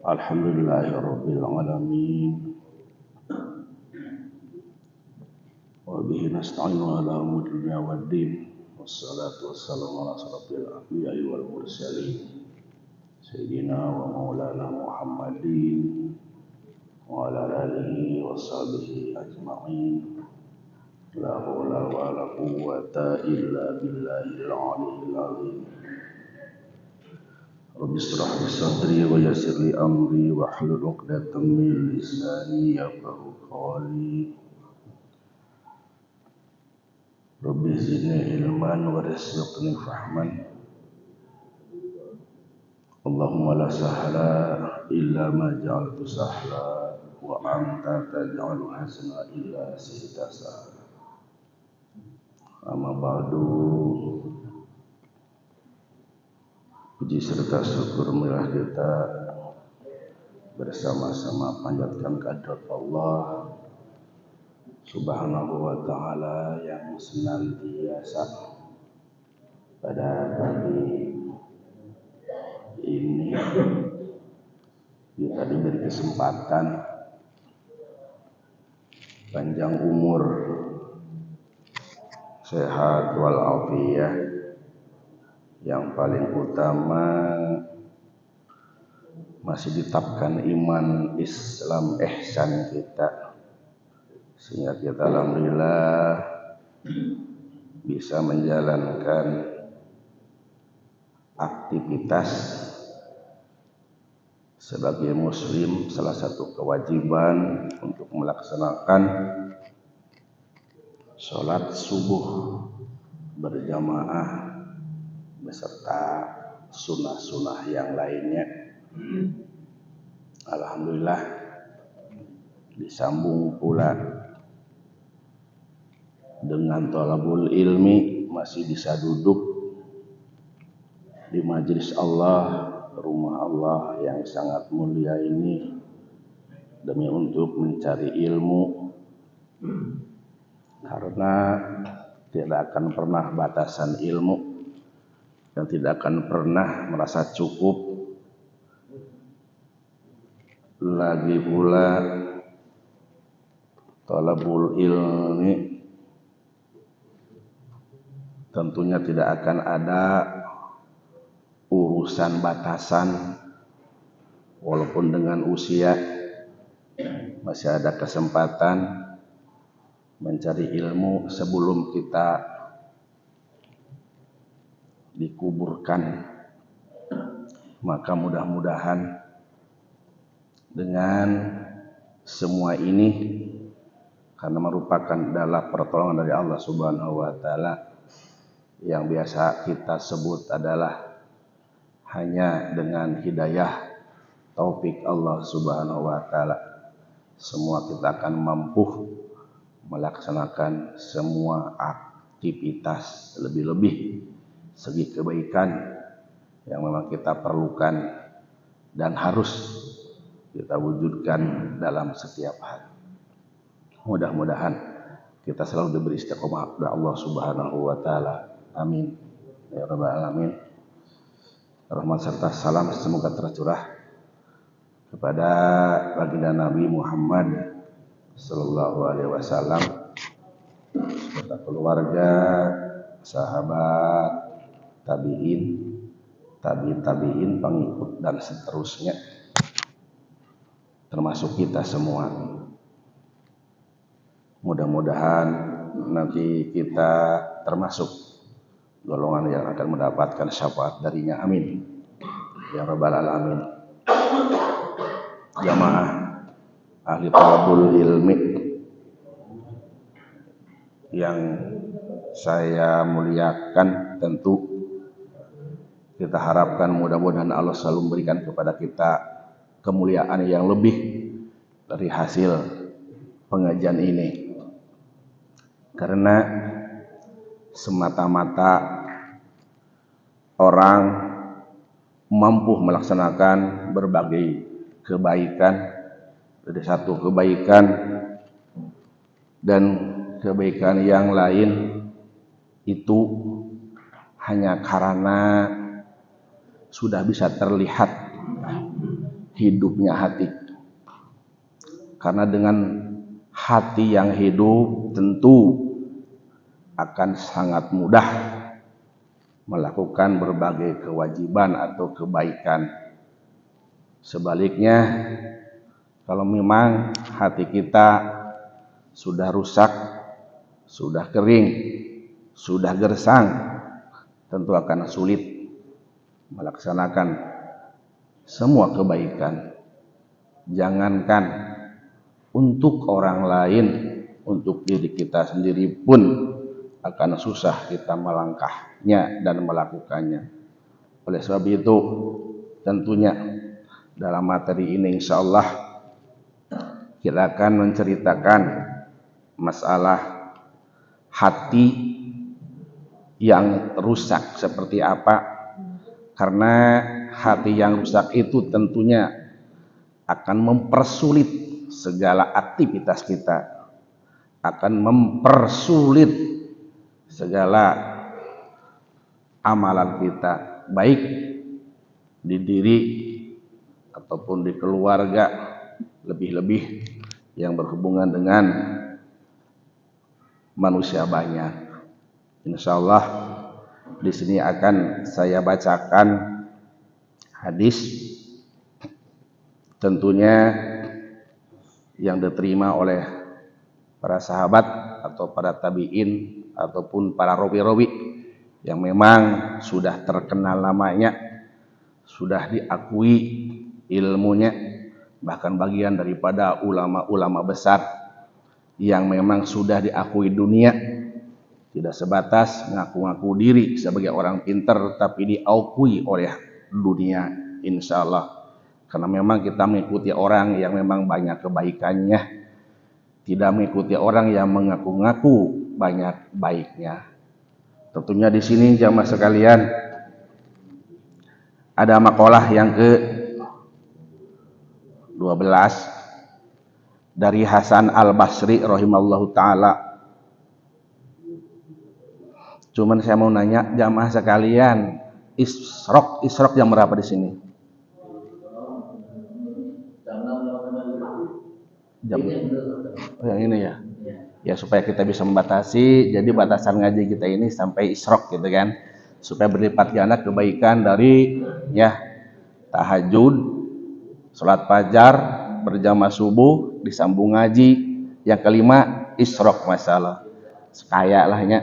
Alhamdulillahirabbil alamin. Wa bihi nasta'inu ala umuri dunya waddin. Wassalatu wassalamu ala asyrofil anbiya'i wal mursalin. Sayyidina wa maulana Muhammadin wa ala alihi wa sahbihi ajma'in. La haula wa la quwwata illa billahil aliyyil azim. Rabbi shrah li sadri wa yassir li amri wa hlul 'uqdatam min lisani yafqahu qawli. Rabbi zidni ilman wa rizqni fahman. Allahumma la sahla illa ma ja'altu sahla wa anta taj'alul hazna illa syi'ta sahla. Amma ba'du. Puji serta syukur marilah kita bersama-sama panjatkan kehadirat Allah Subhanahu wa ta'ala yang senantiasa pada pagi ini kita diberi kesempatan panjang umur, sehat walafiat. Yang paling utama masih ditetapkan iman, Islam, ihsan kita, sehingga kita alhamdulillah bisa menjalankan aktivitas sebagai muslim. Salah satu kewajiban untuk melaksanakan sholat subuh berjamaah beserta sunnah-sunnah yang lainnya. Alhamdulillah disambung pula dengan thalabul ilmi, masih bisa duduk di majelis Allah, rumah Allah yang sangat mulia ini, demi untuk mencari ilmu, karena tidak akan pernah batasan ilmu dan tidak akan pernah merasa cukup. Lagi pula thalabul ilmi tentunya tidak akan ada urusan batasan. Walaupun dengan usia masih ada kesempatan mencari ilmu sebelum kita dikuburkan. Maka mudah-mudahan dengan semua ini, karena merupakan adalah pertolongan dari Allah Subhanahu wa ta'ala, yang biasa kita sebut adalah hanya dengan hidayah taufik Allah Subhanahu wa ta'ala, semua kita akan mampu melaksanakan semua aktivitas, lebih-lebih segi kebaikan yang memang kita perlukan dan harus kita wujudkan dalam setiap hari. Mudah-mudahan kita selalu diberi istiqomah dari Allah Subhanahu wa ta'ala. Amin ya rabbal alamin. Rahmat serta salam semoga tercurah kepada baginda Nabi Muhammad sallallahu alaihi wasallam, serta keluarga, sahabat, tabi'in, pengikut dan seterusnya, termasuk kita semua. Mudah-mudahan nanti kita termasuk golongan yang akan mendapatkan syafaat darinya. Amin ya rabbal alamin. Jamaah ahli thalabul ilmi yang saya muliakan, tentu kita harapkan mudah-mudahan Allah selalu memberikan kepada kita kemuliaan yang lebih dari hasil pengajian ini, karena semata-mata orang mampu melaksanakan berbagai kebaikan, dari satu kebaikan dan kebaikan yang lain itu hanya karena sudah bisa terlihat hidupnya hati. Karena dengan hati yang hidup tentu akan sangat mudah melakukan berbagai kewajiban atau kebaikan. Sebaliknya, kalau memang hati kita sudah rusak, sudah kering, sudah gersang, tentu akan sulit melaksanakan semua kebaikan. Jangankan untuk orang lain, untuk diri kita sendiri pun akan susah kita melangkahnya dan melakukannya. Oleh sebab itu, tentunya dalam materi ini insyaallah kita akan menceritakan masalah hati yang rusak seperti apa. Karena hati yang rusak itu tentunya akan mempersulit segala aktivitas kita, akan mempersulit segala amalan kita, baik di diri ataupun di keluarga, lebih-lebih yang berhubungan dengan manusia banyak. Insyaallah di sini akan saya bacakan hadis, tentunya yang diterima oleh para sahabat atau para tabi'in ataupun para rawi-rawi yang memang sudah terkenal namanya, sudah diakui ilmunya, bahkan bagian daripada ulama-ulama besar yang memang sudah diakui dunia, tidak sebatas ngaku-ngaku diri sebagai orang pintar, tapi diakui oleh dunia insyaallah. Karena memang kita mengikuti orang yang memang banyak kebaikannya, tidak mengikuti orang yang mengaku-ngaku banyak baiknya. Tentunya di sini jamaah sekalian ada makalah yang ke-12 dari Hasan Al-Basri rahimallahu taala. Cuman saya mau nanya jamaah sekalian, Isrok jam berapa di sini? Jam yang ini ya. Ya supaya kita bisa membatasi, jadi batasan ngaji kita ini sampai isrok gitu kan, supaya berlipat ganda kebaikan dari ya tahajud, sholat fajar, berjamaah subuh, disambung ngaji. Yang kelima isrok, masalah kaya lahnya,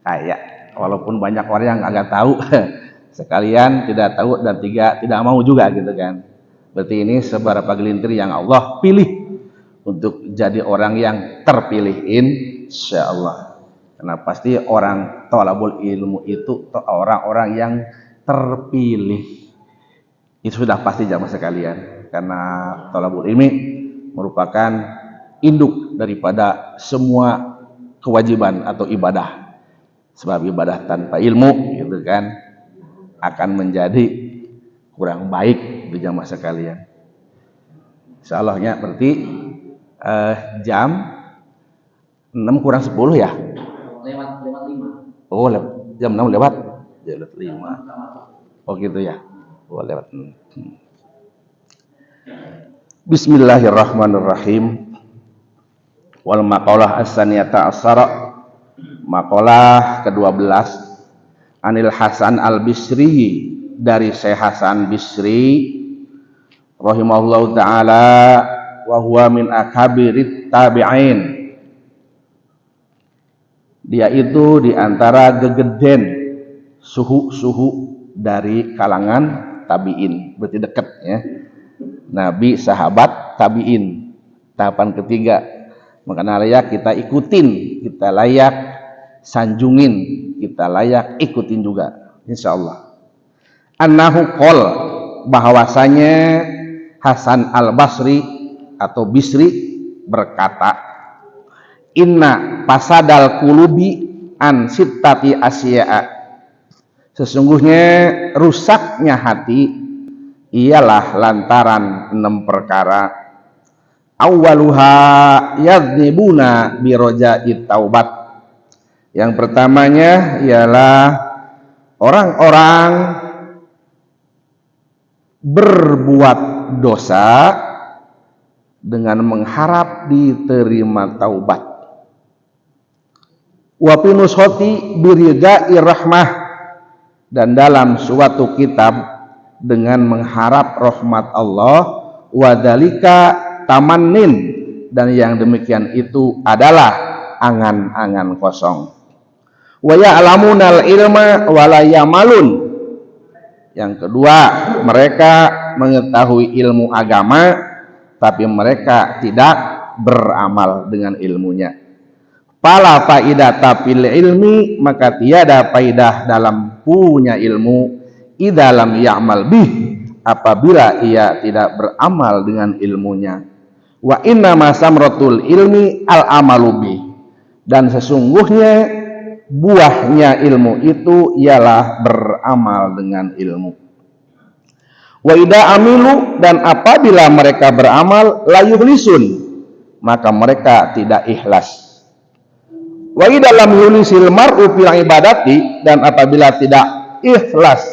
kaya walaupun banyak orang yang agak tahu sekalian tidak tahu, dan tiga tidak mau juga gitu kan. Berarti ini seberapa gelintir yang Allah pilih untuk jadi orang yang terpilih insyaallah. Karena pasti orang thalabul ilmu itu orang-orang yang terpilih. Itu sudah pasti jamaah sekalian. Karena thalabul ilmi merupakan induk daripada semua kewajiban atau ibadah. Sebab ibadah tanpa ilmu gitu kan akan menjadi kurang baik di jamaah sekalian. Insyaallah-nya berarti jam 6 kurang 10 ya? Lewat 5. Oh, jam 6 lewat? Ya, lewat 5. Oh gitu ya? Oh, lewat. Bismillahirrahmanirrahim. Wal maqalah as-saniyata asyara, maqalah ke-12, Anil Hasan Al-Bisri, dari Syekh Hasan Bisri rahimahullahu taala, wa huwa min akabirit tabi'in. Dia itu diantara gegeden suhu dari kalangan tabi'in, berarti dekat ya. Nabi, sahabat, tabi'in. Tahapan ketiga, maka layak kita ikutin, kita layak sanjungin, kita layak ikutin juga insyaallah. Annahu qol, bahwasanya Hasan Al-Basri atau Bisri berkata, inna pasadal kulubi an sittati asya'a, Sesungguhnya rusaknya hati ialah lantaran 6 perkara. Awwaluha yadnibuna biroja'it taubat. Yang pertamanya ialah orang-orang berbuat dosa dengan mengharap diterima taubat. Wa fi nushati birja'i rahmah, dan dalam suatu kitab dengan mengharap rahmat Allah. Wa dzalika tamannin, dan yang demikian itu adalah angan-angan kosong. Wa ya'lamunal ilma wa la yamalun. Yang kedua, mereka mengetahui ilmu agama tapi mereka tidak beramal dengan ilmunya. Fala faidata fil ilmi, maka tiada faidah dalam punya ilmu idza lam ya'mal bih, apabila ia tidak beramal dengan ilmunya. Wa inna ma samratul ilmi al amalu bih, dan sesungguhnya buahnya ilmu itu ialah beramal dengan ilmu. Wa idza amilu, dan apabila mereka beramal, la yukhlisun, maka mereka tidak ikhlas. Wa idza lam yukhlisil mar'u fil ibadati, dan apabila tidak ikhlas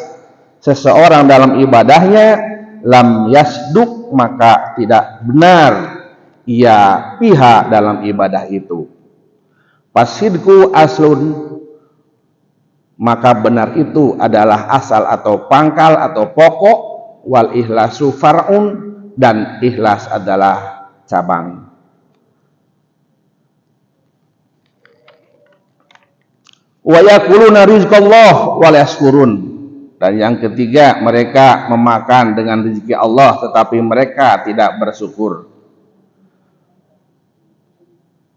seseorang dalam ibadahnya, lam yasduq, maka tidak benar ia pihak dalam ibadah itu. Fasidku aslun, maka benar itu adalah asal atau pangkal atau pokok. Wal ikhlasu far'un, dan ikhlas adalah cabang. Wa yaquluna rizqallah wa la yashkurun, dan yang ketiga, mereka memakan dengan rezeki Allah tetapi mereka tidak bersyukur.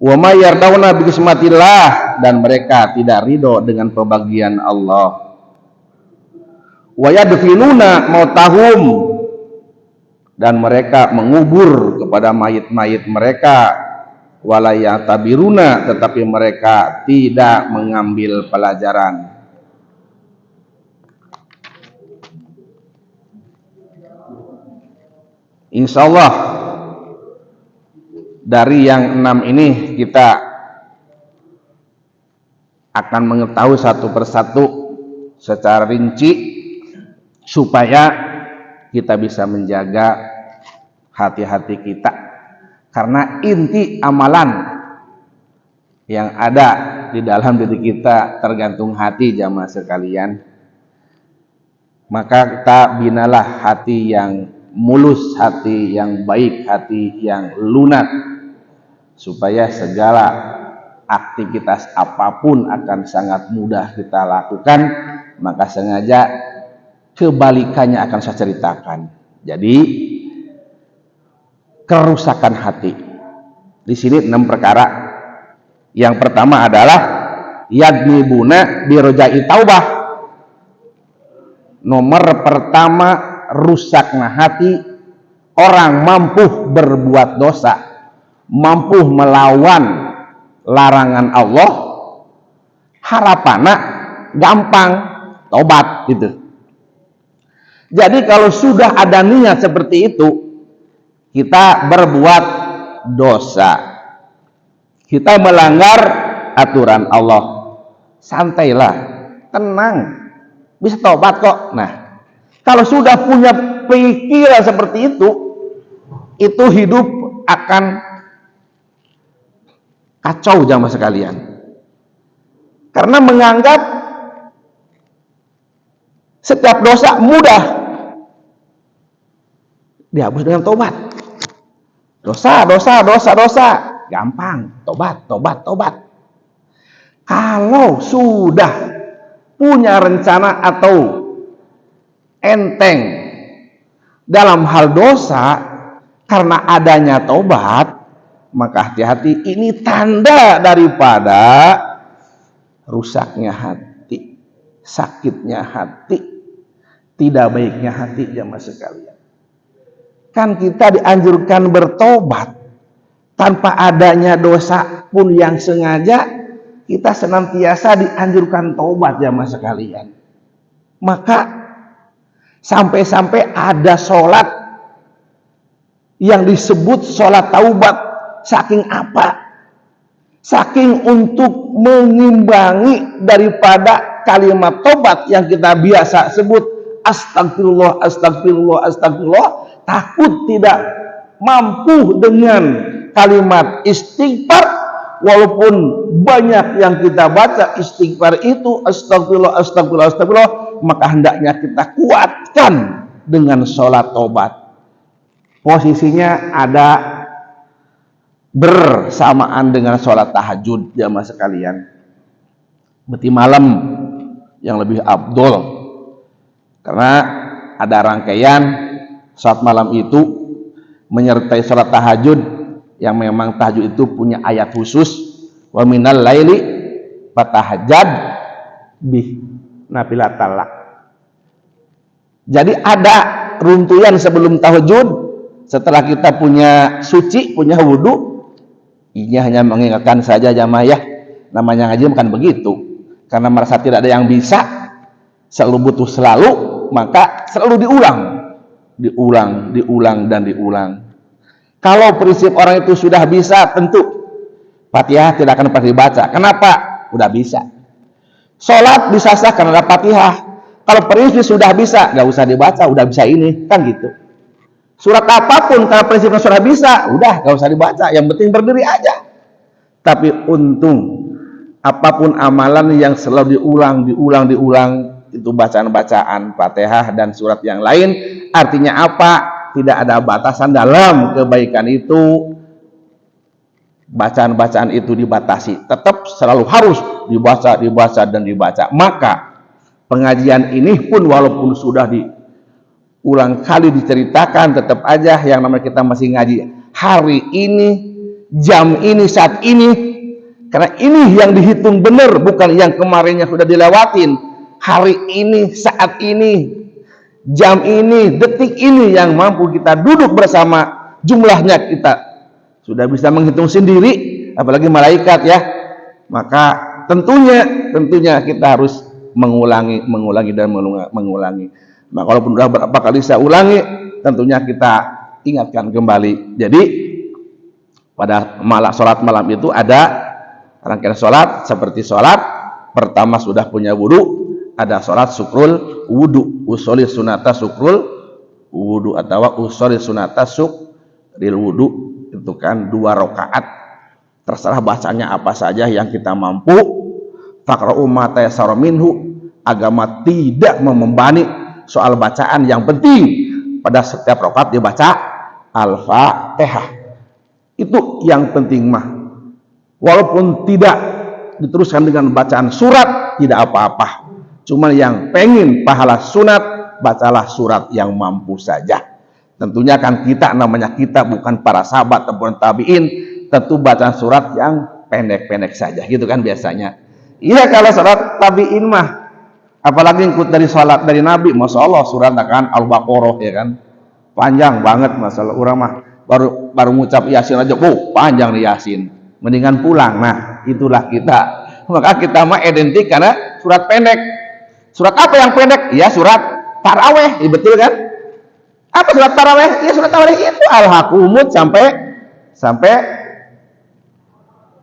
Wa ma yardawna bi qismatillah, dan mereka tidak ridho dengan pembagian Allah. Wa yadfinuna mautahum, dan mereka mengubur kepada mayit-mayit mereka. Wala yatabiruna, tetapi mereka tidak mengambil pelajaran. Insyaallah dari yang 6 ini kita akan mengetahui satu persatu secara rinci supaya kita bisa menjaga hati-hati kita, karena inti amalan yang ada di dalam diri kita tergantung hati, jamaah sekalian. Maka kita binalah hati yang mulus, hati yang baik, hati yang lunak, supaya segala aktivitas apapun akan sangat mudah kita lakukan. Maka sengaja kebalikannya akan saya ceritakan. Jadi kerusakan hati di sini 6 perkara. Yang pertama adalah yadnibuna birojai taubah. Nomor pertama, rusaknya hati, orang mampu berbuat dosa, mampu melawan larangan Allah, harapannya gampang tobat gitu. Jadi kalau sudah ada niat seperti itu, kita berbuat dosa, kita melanggar aturan Allah, santailah, tenang, bisa tobat kok. Nah, kalau sudah punya pikiran seperti itu hidup akan kacau, jamaah sekalian. Karena menganggap setiap dosa mudah dihapus dengan tobat. Dosa gampang, tobat. Kalau sudah punya rencana atau enteng dalam hal dosa karena adanya tobat, maka hati-hati, ini tanda daripada rusaknya hati, sakitnya hati, tidak baiknya hati, jamaah sekalian. Kan kita dianjurkan bertobat, tanpa adanya dosa pun yang sengaja, kita senantiasa dianjurkan tobat, jamaah sekalian. Maka sampai-sampai ada sholat yang disebut sholat taubat. Saking apa? Saking untuk mengimbangi daripada kalimat tobat yang kita biasa sebut astagfirullah, astagfirullah, astagfirullah. Takut tidak mampu dengan kalimat istighfar, walaupun banyak yang kita baca istighfar itu astagfirullah, astagfirullah, astagfirullah, maka hendaknya kita kuatkan dengan sholat tobat. Posisinya ada bersamaan dengan sholat tahajud jamaah sekalian. Berarti malam yang lebih afdol, karena ada rangkaian sholat malam itu menyertai sholat tahajud yang memang tahajud itu punya ayat khusus, wa minal laili fatahajjad bih nafilatalak. Jadi ada runtuyan sebelum tahajud, setelah kita punya suci, punya wudhu. Ini hanya mengingatkan saja jamaah ya, namanya ngaji bukan begitu, karena merasa tidak ada yang bisa, selalu butuh selalu, maka selalu diulang dan diulang. Kalau prinsip orang itu sudah bisa, tentu Fatihah tidak akan pernah dibaca. Kenapa? Udah bisa. Sholat bisa sah karena ada Fatihah. Kalau prinsip sudah bisa, nggak usah dibaca, udah bisa ini, kan gitu. Surat apapun kalau prinsipnya sudah bisa, udah gak usah dibaca, yang penting berdiri aja. Tapi untung apapun amalan yang selalu diulang itu bacaan-bacaan Fatihah dan surat yang lain, artinya apa? Tidak ada batasan dalam kebaikan itu. Bacaan-bacaan itu dibatasi, tetap selalu harus dibaca dan dibaca. Maka pengajian ini pun walaupun sudah ulang kali diceritakan, tetap aja yang namanya kita masih ngaji hari ini, jam ini, saat ini, karena ini yang dihitung benar, bukan yang kemarinnya sudah dilewatin. Hari ini, saat ini, jam ini, detik ini yang mampu kita duduk bersama, jumlahnya kita sudah bisa menghitung sendiri, apalagi malaikat ya. Maka tentunya kita harus mengulangi dan mengulangi. Nah, kalaupun sudah berapa kali saya ulangi, tentunya kita ingatkan kembali. Jadi pada sholat malam itu ada rangkaian sholat, seperti sholat pertama sudah punya wudhu, ada sholat syukrul wudhu, usoli sunata syukrul wudhu atau usoli sunata syukril wudhu, itu kan 2 rakaat, terserah bacanya apa saja yang kita mampu. Faqra'u ma tayassara minhu, agama tidak membebani soal bacaan, yang penting pada setiap rakaat dibaca Al-Fatihah. Itu yang penting mah. Walaupun tidak diteruskan dengan bacaan surat, tidak apa-apa. Cuma yang pengen pahala sunat, bacalah surat yang mampu saja. Tentunya kan kita, namanya kita bukan para sahabat ataupun tabi'in, tentu bacaan surat yang pendek-pendek saja, gitu kan biasanya. Iya, kalau surat tabi'in mah, apalagi ikut dari salat dari Nabi, masya Allah suratnya kan Al-Baqarah ya kan, panjang banget masalah. Orang mah baru ngucap Yasin aja, panjang nih Yasin, mendingan pulang. Nah itulah kita, maka kita mah identik karena surat pendek. Surat apa yang pendek? Ya surat taraweh, ya, betul kan? Apa surat taraweh? Ya surat taraweh itu Al-Hakumut sampai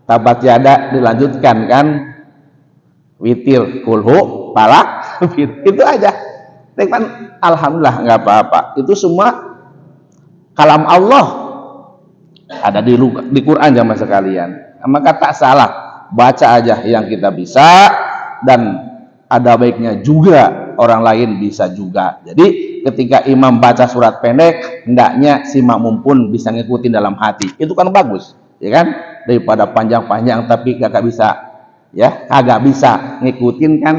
tabat yada, dilanjutkan kan witir kulhu palak itu aja. Tekan alhamdulillah nggak apa-apa. Itu semua kalam Allah ada di Quran jamaah sekalian. Maka tak salah baca aja yang kita bisa, dan ada baiknya juga orang lain bisa juga. Jadi ketika imam baca surat pendek, hendaknya si makmum pun bisa ngikutin dalam hati. Itu kan bagus, ya kan? Daripada panjang-panjang tapi gak bisa, ya agak bisa ngikutin kan,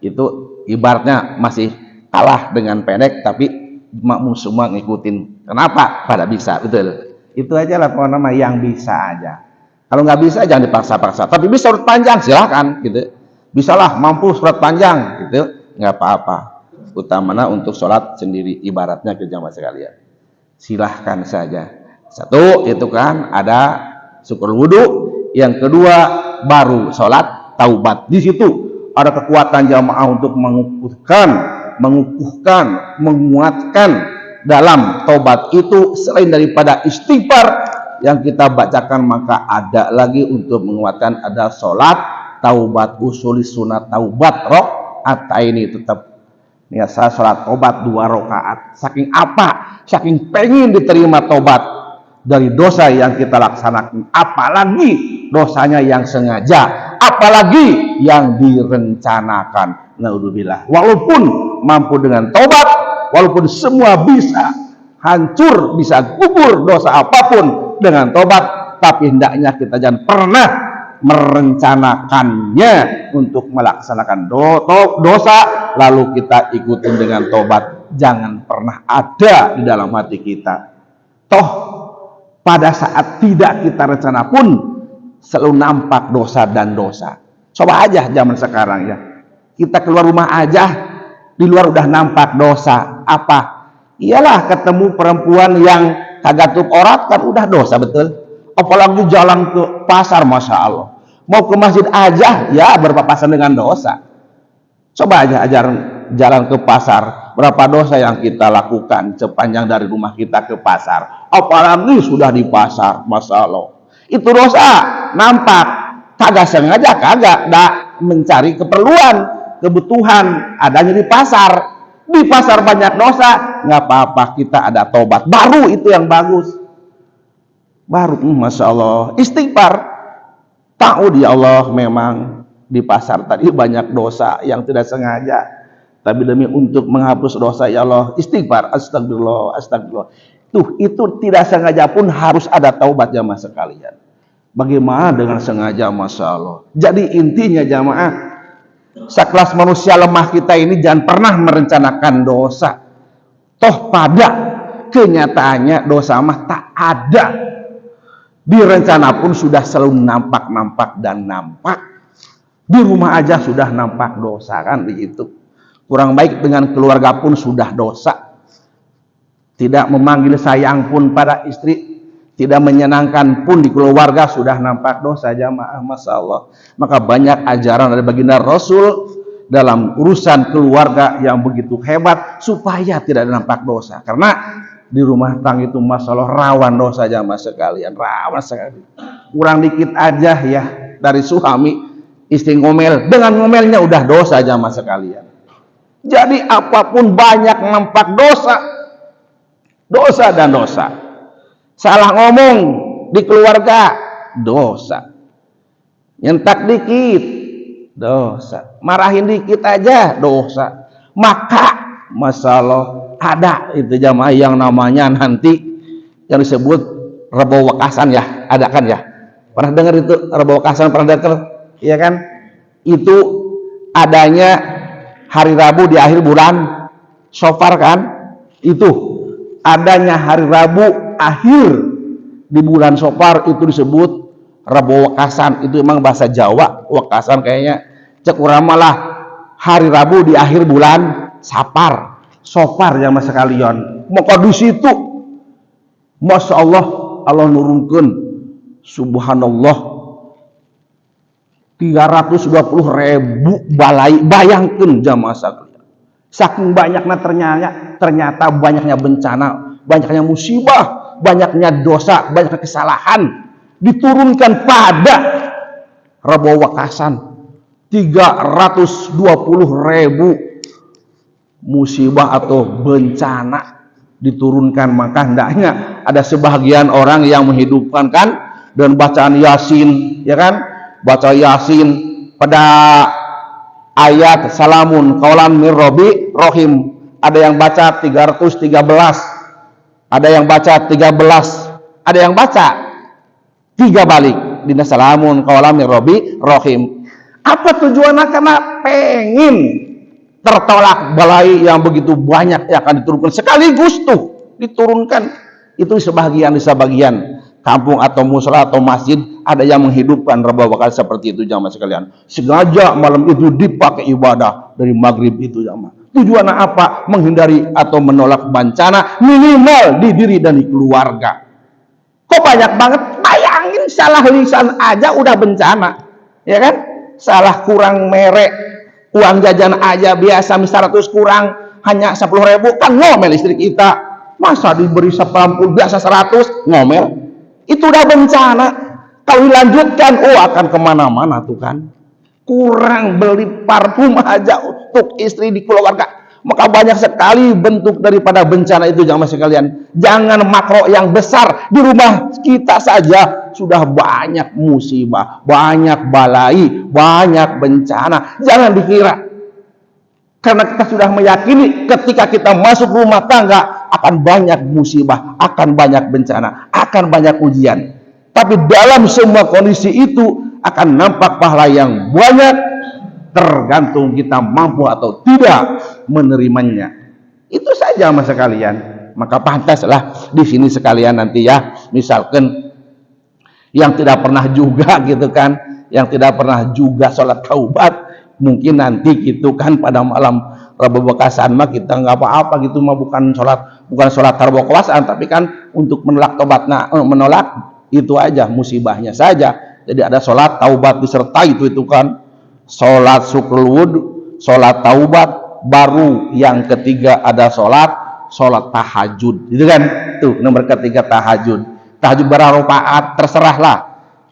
itu ibaratnya masih kalah dengan pendek tapi makmum semua ngikutin. Kenapa? Pada bisa, betul. Itu aja lah nama yang bisa aja. Kalau nggak bisa jangan dipaksa-paksa. Tapi bisa surat panjang silahkan gitu. Bisalah mampu surat panjang gitu, nggak apa-apa. Utamanya untuk sholat sendiri, ibaratnya ke jamaah sekalian. Silahkan saja. Satu itu kan ada syukur wudhu. Yang kedua baru sholat taubat. Di situ ada kekuatan jamaah untuk mengukuhkan, menguatkan dalam taubat itu. Selain daripada istighfar yang kita bacakan, maka ada lagi untuk menguatkan, ada sholat taubat, usuli sunat taubat rokaat ini tetap. Ya, saya sholat taubat 2 rakaat. Saking apa? Saking pengen diterima taubat dari dosa yang kita laksanakan, apalagi dosanya yang sengaja, apalagi yang direncanakan. Naudzubillah. Walaupun mampu dengan taubat, walaupun semua bisa hancur, bisa gugur dosa apapun dengan taubat, tapi hendaknya kita jangan pernah merencanakannya untuk melaksanakan dosa lalu kita ikutin dengan taubat. Jangan pernah ada di dalam hati kita. Toh pada saat tidak kita rencana pun selalu nampak dosa dan dosa. Coba aja zaman sekarang ya, kita keluar rumah aja, di luar udah nampak dosa. Apa? Iyalah ketemu perempuan yang kagak tutup aurat kan udah dosa, betul. Apalagi jalan ke pasar, Masya Allah. Mau ke masjid aja ya berpapasan dengan dosa. Coba aja jalan ke pasar, berapa dosa yang kita lakukan sepanjang dari rumah kita ke pasar. Apalagi sudah di pasar, Masya Allah. Itu dosa, nampak. Kagak sengaja, kagak mencari keperluan, kebutuhan adanya di pasar. Di pasar banyak dosa, nggak apa-apa, kita ada tobat. Baru itu yang bagus. Baru, Masya Allah, istighfar. Tahu di Allah memang di pasar tadi banyak dosa yang tidak sengaja. Tapi demi untuk menghapus dosa, ya Allah, istighfar, astagfirullah, astagfirullah. Itu tidak sengaja pun harus ada taubat jamaah sekalian. Bagaimana dengan sengaja, Masya Allah. Jadi intinya jamaah, sekelas manusia lemah kita ini jangan pernah merencanakan dosa. Toh pada kenyataannya dosa mah tak ada. Di rencana pun sudah selalu nampak dan nampak. Di rumah aja sudah nampak dosa kan begitu. Kurang baik dengan keluarga pun sudah dosa. Tidak memanggil sayang pun pada istri, tidak menyenangkan pun di keluarga sudah nampak dosa jamaah, Masya Allah. Maka banyak ajaran dari baginda Rasul dalam urusan keluarga yang begitu hebat supaya tidak nampak dosa. Karena di rumah tangga itu Masya Allah rawan dosa jamaah sekalian, rawan sekali. Kurang dikit aja ya dari suami istri ngomel, dengan ngomelnya udah dosa jamaah sekalian. Jadi apapun banyak nampak dosa, dosa dan dosa. Salah ngomong di keluarga, dosa. Nyentak dikit, dosa. Marahin dikit aja, dosa. Maka, Masya Allah, ada itu jamaah yang namanya nanti yang disebut Rebo Wakasan ya, ada kan ya? Pernah dengar itu Rebo Wakasan, pernah dengar? Iya kan? Itu adanya hari Rabu di akhir bulan Syawal kan? Itu adanya hari Rabu akhir di bulan Syawal itu disebut Rebo Wakasan. Itu memang bahasa Jawa, Wakasan kayaknya. Cek urang malah hari Rabu di akhir bulan Safar yang mas sekalian. Maka di situ Masya Allah, Allah nurunkan subhanallah 320.000 balai. Bayangkan jamaah sekalian, saking banyaknya ternyata banyaknya bencana, banyaknya musibah, banyaknya dosa, banyaknya kesalahan diturunkan pada Rebo Wakasan. 320.000 musibah atau bencana diturunkan. Maka hendaknya ada sebagian orang yang menghidupkan kan dan bacaan Yasin, ya kan? Baca Yasin pada ayat salamun qaulan mir Rabbi Rahim. Ada yang baca 313, ada yang baca 13, ada yang baca 3 balik. Dina salamun qaulan mir Rabbi Rahim. Apa tujuannya? Karena pengen tertolak balai yang begitu banyak yang akan diturunkan sekaligus tuh diturunkan. Itu di sebagian kampung atau musola atau masjid ada yang menghidupkan Rebo Wakasan seperti itu jamaah sekalian. Sengaja malam itu dipakai ibadah dari maghrib itu jamaah. Tujuannya apa? Menghindari atau menolak bencana minimal di diri dan di keluarga. Kok banyak banget? Bayangin salah lisan aja udah bencana, ya kan? Salah kurang merek Uang jajan aja biasa misal 100 kurang hanya 10.000 kan ngomel istri kita. Masa diberi 80 biasa 100 ngomel. Itu udah bencana. Kalau dilanjutkan akan kemana-mana tuh kan. Kurang beli parfum aja untuk istri di keluarga. Maka banyak sekali bentuk daripada bencana itu jamaah sekalian. Jangan makro yang besar, di rumah kita saja sudah banyak musibah, banyak balai, banyak bencana. Jangan dikira. Karena kita sudah meyakini ketika kita masuk rumah tangga akan banyak musibah, akan banyak bencana, akan banyak ujian. Tapi dalam semua kondisi itu akan nampak pahala yang banyak, tergantung kita mampu atau tidak menerimanya. Itu saja mas sekalian. Maka pantaslah di sini sekalian nanti ya, misalkan yang tidak pernah juga gitu kan, yang tidak pernah juga sholat taubat, mungkin nanti gitu kan pada malam Rabu Bekasan mah kita nggak apa-apa gitu mah, bukan sholat Rabu Bekasan, tapi kan untuk menolak tobatnya, menolak itu aja musibahnya saja. Jadi ada sholat taubat disertai itu kan, sholat syukur wudhu, sholat taubat, baru yang ketiga ada sholat tahajud, gitu kan? Tuh nomor ketiga tahajud. Tahajud berapa rakaat terserahlah,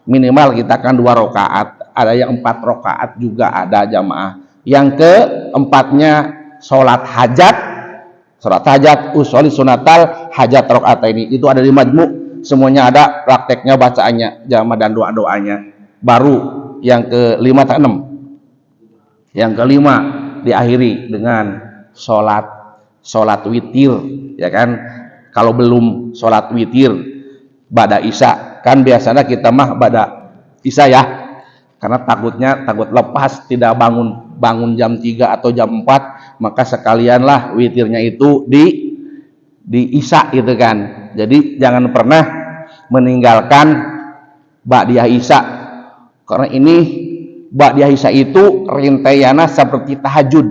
minimal kita kan 2 rakaat, ada yang 4 rakaat juga ada jamaah. Yang keempatnya sholat hajat usoli sunatal hajat rakaat ini, itu ada di majmu', semuanya ada prakteknya, bacaannya jamaah dan doa-doanya. Baru yang kelima tak 6, yang kelima diakhiri dengan sholat witir, ya kan? Kalau belum sholat witir ba'da isya, kan biasanya kita mah ba'da isya ya, karena takut lepas tidak bangun jam 3 atau jam 4, maka sekalianlah witirnya itu di isya gitu kan. Jadi jangan pernah meninggalkan ba'diyah isya, karena ini ba'diyah isya itu rintayana seperti tahajud.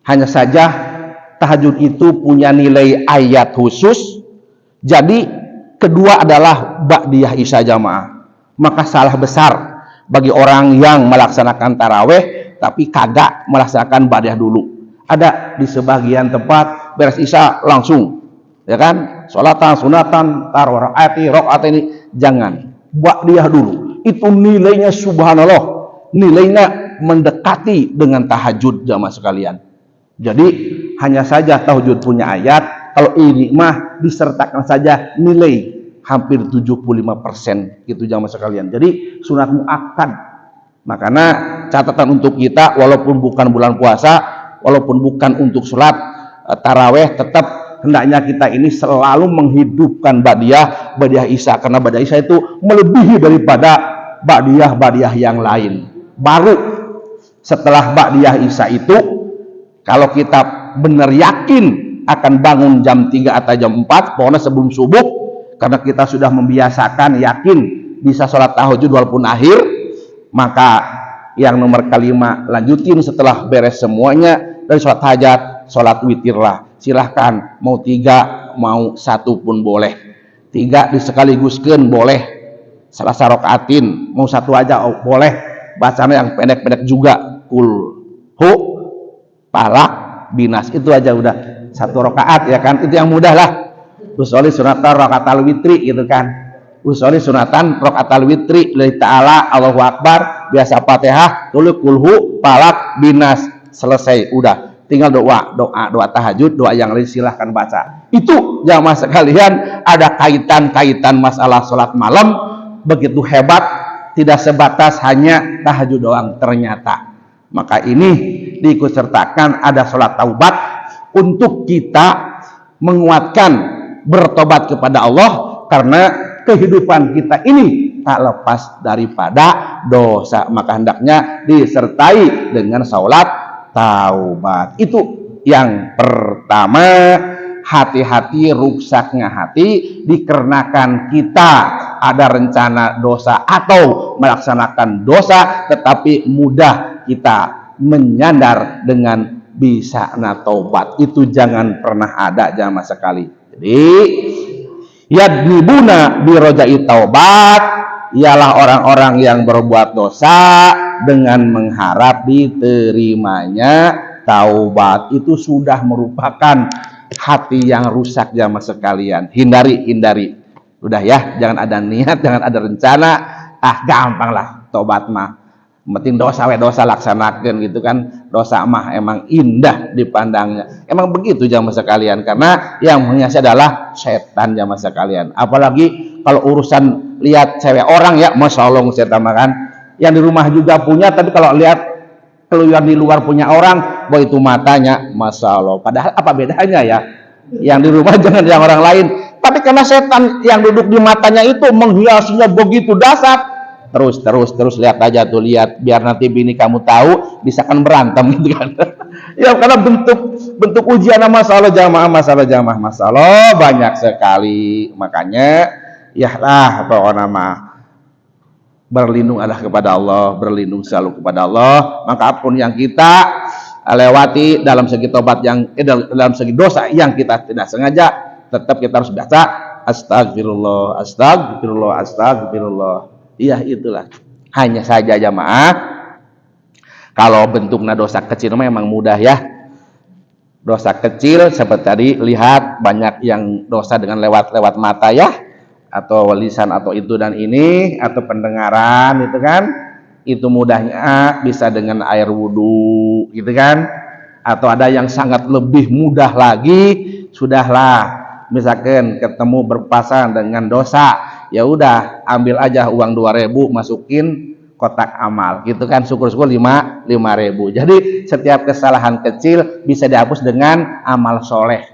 Hanya saja tahajud itu punya nilai ayat khusus. Jadi kedua adalah ba'diyah isya jamaah. Maka salah besar bagi orang yang melaksanakan taraweh tapi kagak melaksanakan ba'diyah dulu. Ada di sebagian tempat beres isya langsung, ya kan, sholatan sunatan rakaat ini. Jangan, ba'diyah dulu. Itu nilainya subhanallah, nilainya mendekati dengan tahajud jamaah sekalian. Jadi hanya saja tahajud punya ayat, kalau ini mah disertakan saja nilai hampir 75% gitu jamaah sekalian. Jadi sunat muakkad. Makanya catatan untuk kita, walaupun bukan bulan puasa, walaupun bukan untuk sholat taraweh, tetap hendaknya kita ini selalu menghidupkan ba'diyah isya, karena ba'diyah isya itu melebihi daripada ba'diyah yang lain. Baru setelah ba'diyah isya itu, kalau kita benar yakin akan bangun jam 3 atau jam 4, pokoknya sebelum subuh, karena kita sudah membiasakan yakin bisa sholat tahajud walaupun akhir, maka yang nomor kelima lanjutin setelah beres semuanya dari sholat hajat, sholat witir lah. Silahkan mau 3 mau 1 pun boleh, 3 disekaliguskan boleh, salah sarokaatin mau 1 aja boleh, bacanya yang pendek-pendek juga, kulhu palak binas, itu aja udah 1 rakaat ya kan, itu yang mudah lah. Usolli sunatan rakaatal witri gitu kan, usolli sunatan rakaatal witri lillahi ta'ala Allahu akbar, biasa Fatihah tulis kulhu palak binas, selesai udah. Tinggal doa tahajud, doa yang lain silahkan baca. Itu jamaah sekalian, ada kaitan masalah sholat malam begitu hebat, tidak sebatas hanya tahajud doang ternyata. Maka ini diikut sertakan ada sholat taubat untuk kita menguatkan bertobat kepada Allah, karena kehidupan kita ini tak lepas daripada dosa. Maka hendaknya disertai dengan sholat taubat. Itu yang pertama. Hati-hati ruksaknya hati dikarenakan kita ada rencana dosa atau melaksanakan dosa, tetapi mudah kita menyandar dengan bisa taubat. Itu jangan pernah ada jamaah sekali. Jadi yadnibuna birojai taubat, ialah orang-orang yang berbuat dosa dengan mengharap diterimanya taubat. Itu sudah merupakan hati yang rusak jamaah sekalian. Hindari. Udah ya, jangan ada niat, jangan ada rencana. Gampang lah taubat mah. Penting dosa laksanakan gitu kan. Dosa mah emang indah dipandangnya. Emang begitu jamaah sekalian, karena yang menghiasi adalah setan jamaah sekalian. Apalagi kalau urusan lihat cewek orang ya, masya Allah setan kan. Yang di rumah juga punya, tapi kalau lihat keluar di luar punya orang, bahwa itu matanya, masya Allah. Padahal apa bedanya ya? Yang di rumah jangan yang orang lain. Tapi karena setan yang duduk di matanya itu menghiasinya begitu dasar. Terus lihat aja tuh, lihat biar nanti bini kamu tahu bisa kan berantem gitu kan. Ya karena bentuk ujian masalah jamaah banyak sekali. Makanya ya lah pokoknya mah berlindung adalah kepada Allah, berlindung selalu kepada Allah. Maka apapun yang kita lewati dalam segi tobat dalam segi dosa yang kita tidak sengaja, tetap kita harus baca astagfirullah. Iya itulah. Hanya saja jamaah, kalau bentuknya dosa kecil memang mudah ya. Dosa kecil seperti tadi lihat banyak yang dosa dengan lewat mata ya, atau lisan atau itu dan ini, atau pendengaran itu kan. Itu mudahnya bisa dengan air wudhu gitu kan. Atau ada yang sangat lebih mudah lagi, sudahlah misalkan ketemu berpasangan dengan dosa, ya udah ambil aja uang 2.000 masukin kotak amal gitu kan, syukur-syukur 5.000. Jadi setiap kesalahan kecil bisa dihapus dengan amal soleh.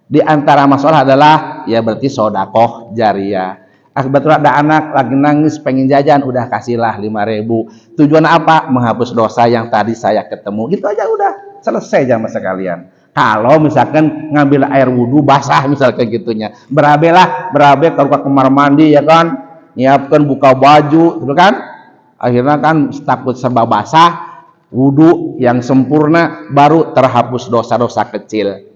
Di antara amal soleh adalah ya berarti sodakoh jariyah. Kebetulan ada anak lagi nangis pengen jajan, udah kasihlah 5.000. Tujuan apa? Menghapus dosa yang tadi saya ketemu. Gitu aja udah selesai jamaah sekalian. Kalau misalkan ngambil air wudhu basah misalnya kayak gitunya, berabe kalau ke kamar mandi ya kan, nyiapkan buka baju gitu kan, akhirnya kan takut serba basah. Wudhu yang sempurna baru terhapus dosa-dosa kecil.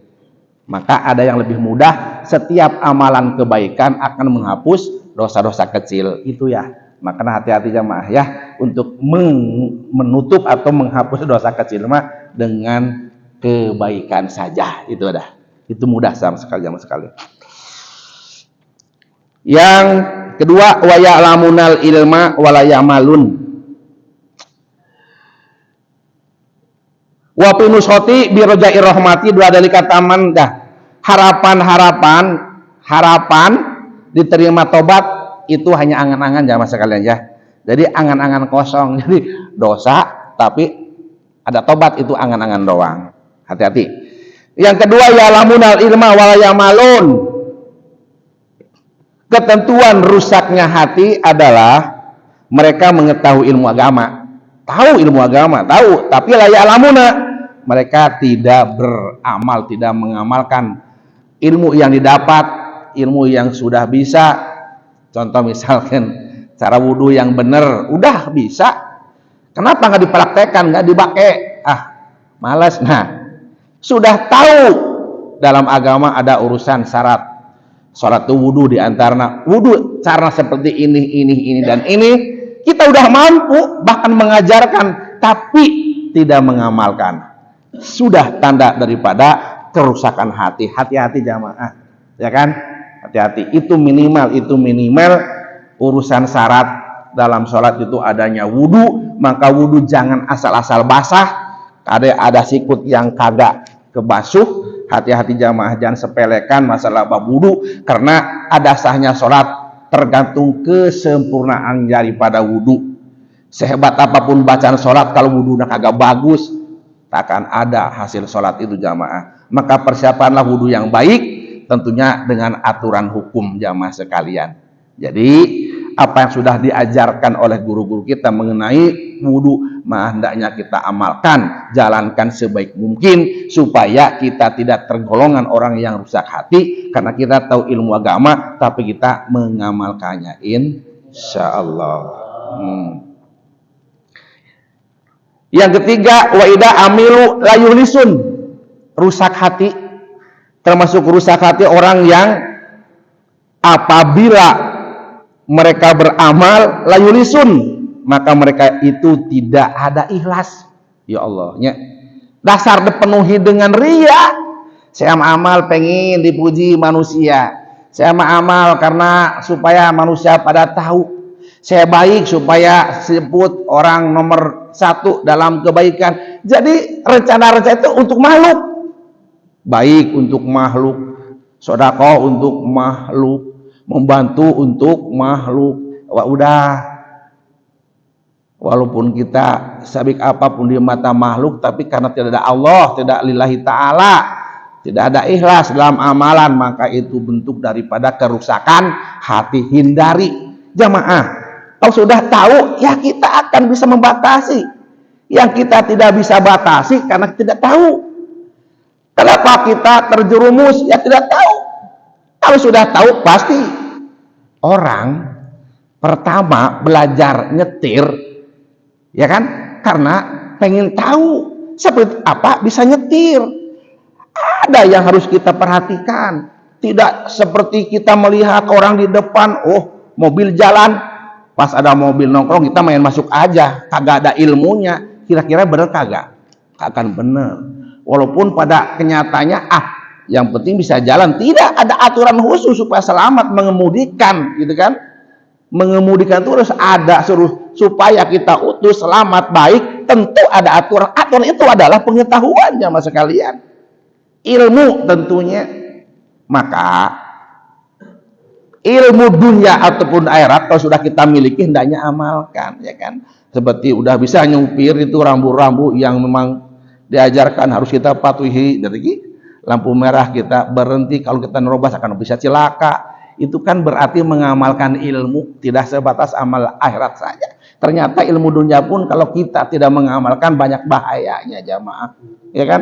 Maka ada yang lebih mudah, setiap amalan kebaikan akan menghapus dosa-dosa kecil itu ya. Maka hati-hati jamaah ya untuk menutup atau menghapus dosa kecil mah dengan kebaikan saja. Itu mudah sama sekali jamaah sekali. Yang kedua, wa ya'lamunal ilma wa la ya'malun. Wa pinusoti bi rajai rahmati, dua dalika taman dah. Harapan diterima tobat itu hanya angan-angan jamaah sekalian ya. Jadi angan-angan kosong. Jadi dosa tapi ada tobat itu angan-angan doang. Hati-hati. Yang kedua, ya'lamunal ilma wa la ya'malun. Ketentuan rusaknya hati adalah mereka mengetahui ilmu agama. Tahu ilmu agama, tahu, tapi la ya'lamuna. Mereka tidak beramal, tidak mengamalkan ilmu yang didapat, ilmu yang sudah bisa. Contoh misalkan cara wudhu yang benar, udah bisa. Kenapa nggak dipraktekkan, nggak dipakai? Malas. Nah, sudah tahu dalam agama ada urusan syarat sholat itu wudhu, diantaranya wudhu cara seperti ini dan ini, kita udah mampu bahkan mengajarkan tapi tidak mengamalkan, sudah tanda daripada kerusakan hati. Hati-hati jamaah ya kan, hati-hati. Itu minimal urusan syarat dalam sholat itu adanya wudhu. Maka wudhu jangan asal-asal basah. Ada sikut yang kagak kebasuh, hati-hati jamaah, jangan sepelekan masalah bab wudu, karena ada sahnya sholat tergantung kesempurnaan daripada wudu. Sehebat apapun bacaan sholat, kalau wudunya kagak bagus, takkan ada hasil sholat itu jamaah. Maka persiapanlah wudu yang baik, tentunya dengan aturan hukum jamaah sekalian. Jadi apa yang sudah diajarkan oleh guru-guru kita mengenai wudu, hendaknya kita amalkan, jalankan sebaik mungkin supaya kita tidak tergolongan orang yang rusak hati, karena kita tahu ilmu agama tapi kita mengamalkannya insyaallah. Yang ketiga, wa ida amilu layulisun, rusak hati. Termasuk rusak hati orang yang apabila mereka beramal layulisun, maka mereka itu tidak ada ikhlas. Ya Allah, ya. Dasar dipenuhi dengan ria. Saya amal pengen dipuji manusia. Saya amal karena supaya manusia pada tahu. Saya baik supaya disebut orang nomor 1 dalam kebaikan. Jadi rencana-rencana itu untuk makhluk. Baik untuk makhluk, sedekah untuk makhluk, membantu untuk makhluk. Wah, udah. Walaupun kita sabik apapun di mata makhluk, tapi karena tidak ada Allah, tidak lillahi ta'ala, tidak ada ikhlas dalam amalan, maka itu bentuk daripada kerusakan hati. Hindari jamaah. Kalau sudah tahu, ya kita akan bisa membatasi. Yang kita tidak bisa batasi karena tidak tahu. Kenapa kita terjerumus? Ya tidak tahu. Kalau sudah tahu, pasti orang pertama belajar nyetir, ya kan? Karena pengen tahu seperti apa bisa nyetir. Ada yang harus kita perhatikan. Tidak seperti kita melihat orang di depan, oh mobil jalan, pas ada mobil nongkrong kita main masuk aja, kagak ada ilmunya. Kira-kira benar kagak? Akan benar. Walaupun pada kenyataannya yang penting bisa jalan, tidak ada aturan khusus supaya selamat mengemudikan, gitu kan? Mengemudikan itu harus ada suruh supaya kita utuh selamat baik, tentu ada aturan. Aturan itu adalah pengetahuan jamaah sekalian, ilmu tentunya. Maka ilmu dunia ataupun akhirat kalau sudah kita miliki hendaknya amalkan, ya kan? Seperti udah bisa nyupir itu rambu-rambu yang memang diajarkan harus kita patuhi. Dari lampu merah kita berhenti, kalau kita nerobos akan bisa celaka. Itu kan berarti mengamalkan ilmu, tidak sebatas amal akhirat saja. Ternyata ilmu dunia pun kalau kita tidak mengamalkan banyak bahayanya jamaah, ya kan?